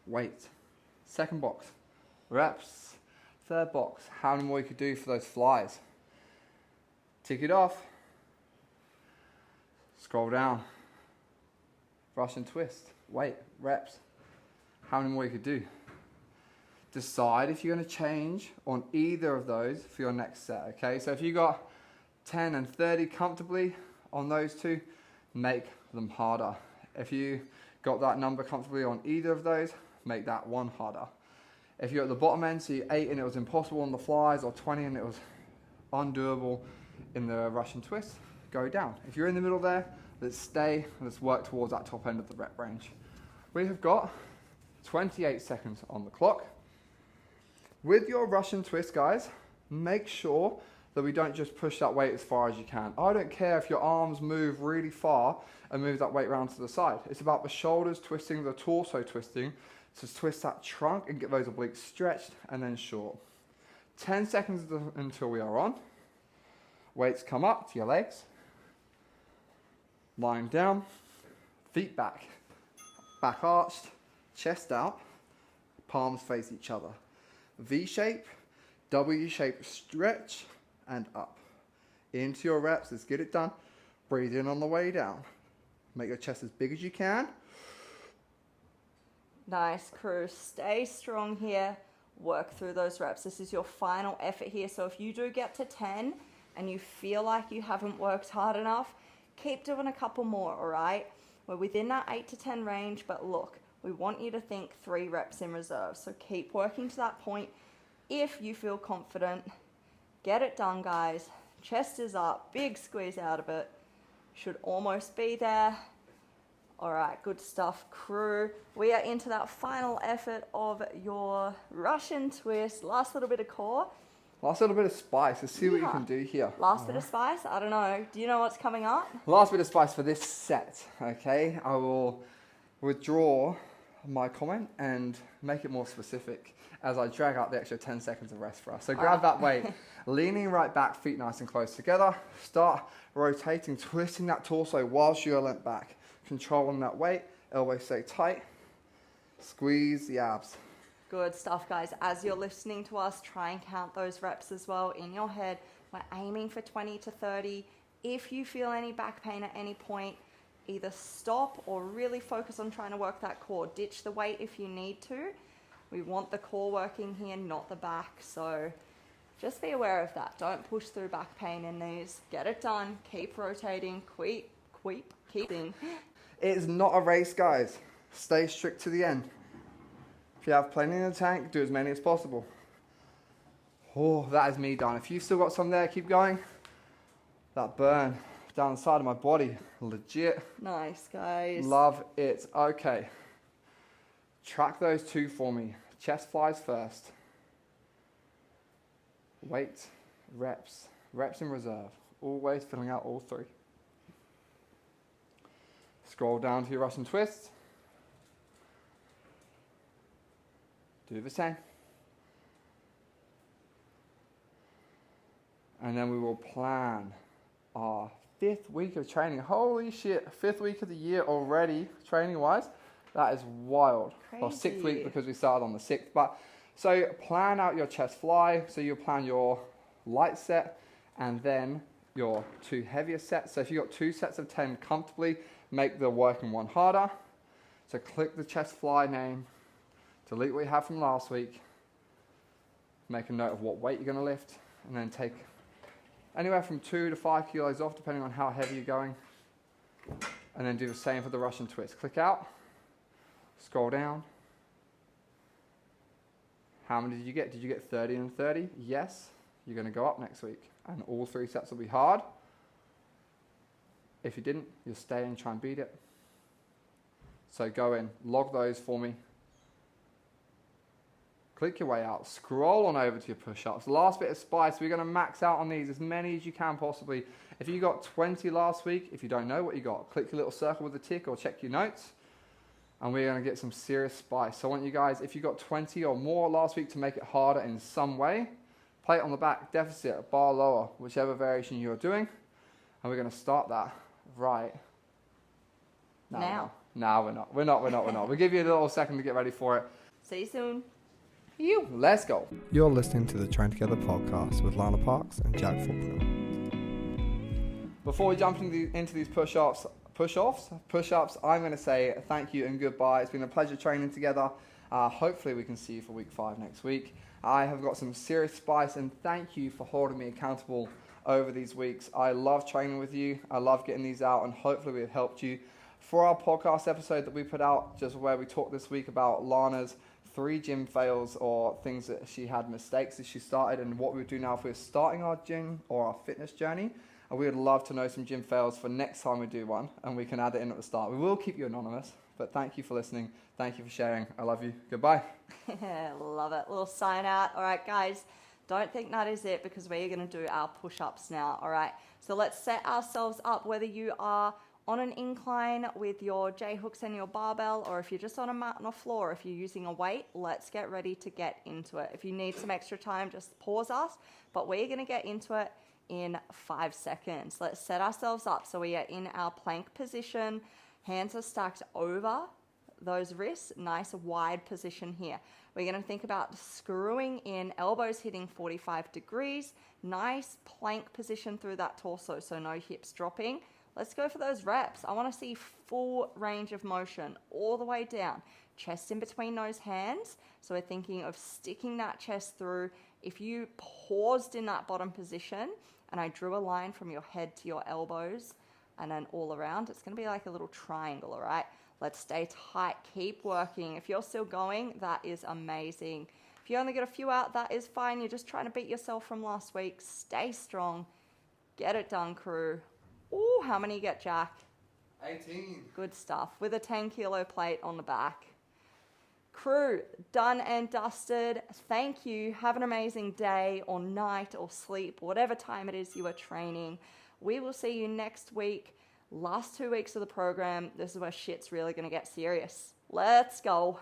weight. Second box, reps. Third box, how many more you could do for those flies. Tick it off. Scroll down. Russian twist. Weight, reps. How many more you could do. Decide if you're going to change on either of those for your next set, okay? So if you got 10 and 30 comfortably on those two, make them harder. If you got that number comfortably on either of those, make that one harder. If you're at the bottom end, so you're 8 and it was impossible on the flies, or 20 and it was undoable in the Russian twist, go down. If you're in the middle there, let's stay, let's work towards that top end of the rep range. We have got 28 seconds on the clock. With your Russian twist, guys, make sure that we don't just push that weight as far as you can. I don't care if your arms move really far and move that weight around to the side. It's about the shoulders twisting, the torso twisting, to twist that trunk and get those obliques stretched and then short. 10 seconds until we are on. Weights come up to your legs. Lying down, feet back, back arched, chest out, palms face each other. V shape, W shape stretch, and up. Into your reps, let's get it done. Breathe in on the way down. Make your chest as big as you can. Nice, crew. Stay strong here. Work through those reps. This is your final effort here. So if you do get to 10 and you feel like you haven't worked hard enough, keep doing a couple more, all right? We're within that 8 to 10 range, but look, we want you to think 3 reps in reserve. So keep working to that point. If you feel confident, get it done, guys. Chest is up, big squeeze out of it. Should almost be there. All right, good stuff, crew. We are into that final effort of your Russian twist. Last little bit of core. Last little bit of spice. Let's see what you can do here. Last bit of spice? I don't know. Do you know what's coming up? Last bit of spice for this set, okay? I will withdraw my comment and make it more specific as I drag out the extra 10 seconds of rest for us. So grab that weight, leaning right back, feet nice and close together. Start rotating, twisting that torso whilst you're leant back. Controlling that weight, elbows stay tight. Squeeze the abs. Good stuff, guys. As you're listening to us, try and count those reps as well in your head. We're aiming for 20 to 30. If you feel any back pain at any point, either stop or really focus on trying to work that core. Ditch the weight if you need to. We want the core working here, not the back. So just be aware of that. Don't push through back pain in these. Get it done. Keep rotating. Keeping. It is not a race, guys. Stay strict to the end. If you have plenty in the tank, do as many as possible. Oh, that is me done. If you've still got some there, keep going. That burn down the side of my body, legit. Nice, guys. Love it. Okay. Track those two for me. Chest flies first. Weight, reps in reserve. Always filling out all three. Scroll down to your Russian twist. Do the same. And then we will plan our 5th week of training. Holy shit, 5th week of the year already, training-wise. That is wild. Crazy. Well, 6th week because we started on the 6th. But so plan out your chest fly. So you'll plan your light set and then your 2 heavier sets. So if you've got 2 sets of 10 comfortably, make the working one harder. So click the chest fly name. Delete what you have from last week. Make a note of what weight you're going to lift. And then take anywhere from 2 to 5 kilos off, depending on how heavy you're going. And then do the same for the Russian twist. Click out. Scroll down. How many did you get? Did you get 30 and 30? Yes. You're going to go up next week. And all 3 sets will be hard. If you didn't, you'll stay and try and beat it. So go in. Log those for me. Click your way out, scroll on over to your push-ups. Last bit of spice, we're going to max out on these, as many as you can possibly. If you got 20 last week, if you don't know what you got, click your little circle with a tick or check your notes. And we're going to get some serious spice. So I want you guys, if you got 20 or more last week, to make it harder in some way. Plate on the back, deficit, bar lower, whichever variation you're doing. And we're going to start that right now. No, we're not. We'll give you a little second to get ready for it. See you soon. Let's go. You're listening to the Train Together podcast with Lana Parks and Jack Faulkner. Before we jump into these push-ups, I'm going to say thank you and goodbye. It's been a pleasure training together. Hopefully we can see you for week 5 next week. I have got some serious spice, and thank you for holding me accountable over these weeks. I love training with you. I love getting these out, and hopefully we've helped you. For our podcast episode that we put out, just where we talked this week about Lana's 3 gym fails or things that she had mistakes as she started, and what we would do now if we were starting our gym or our fitness journey. And we would love to know some gym fails for next time we do one, and we can add it in at the start. We will keep you anonymous, but thank you for listening. Thank you for sharing. I love you. Goodbye. Love it. Little sign out. All right, guys, don't think that is it, because we're going to do our push-ups now. All right, so let's set ourselves up, whether you are on an incline with your J-hooks and your barbell, or if you're just on a mat on a floor, if you're using a weight, let's get ready to get into it. If you need some extra time, just pause us, but we're going to get into it in 5 seconds. Let's set ourselves up so we are in our plank position. Hands are stacked over those wrists, nice wide position here. We're going to think about screwing in, elbows hitting 45 degrees, nice plank position through that torso, so no hips dropping. Let's go for those reps. I want to see full range of motion all the way down. Chest in between those hands. So we're thinking of sticking that chest through. If you paused in that bottom position and I drew a line from your head to your elbows and then all around, it's going to be like a little triangle, all right? Let's stay tight. Keep working. If you're still going, that is amazing. If you only get a few out, that is fine. You're just trying to beat yourself from last week. Stay strong. Get it done, crew. Ooh, how many you get, Jack? 18. Good stuff. With a 10 kilo plate on the back. Crew, done and dusted. Thank you. Have an amazing day or night or sleep, whatever time it is you are training. We will see you next week. Last 2 weeks of the program. This is where shit's really going to get serious. Let's go.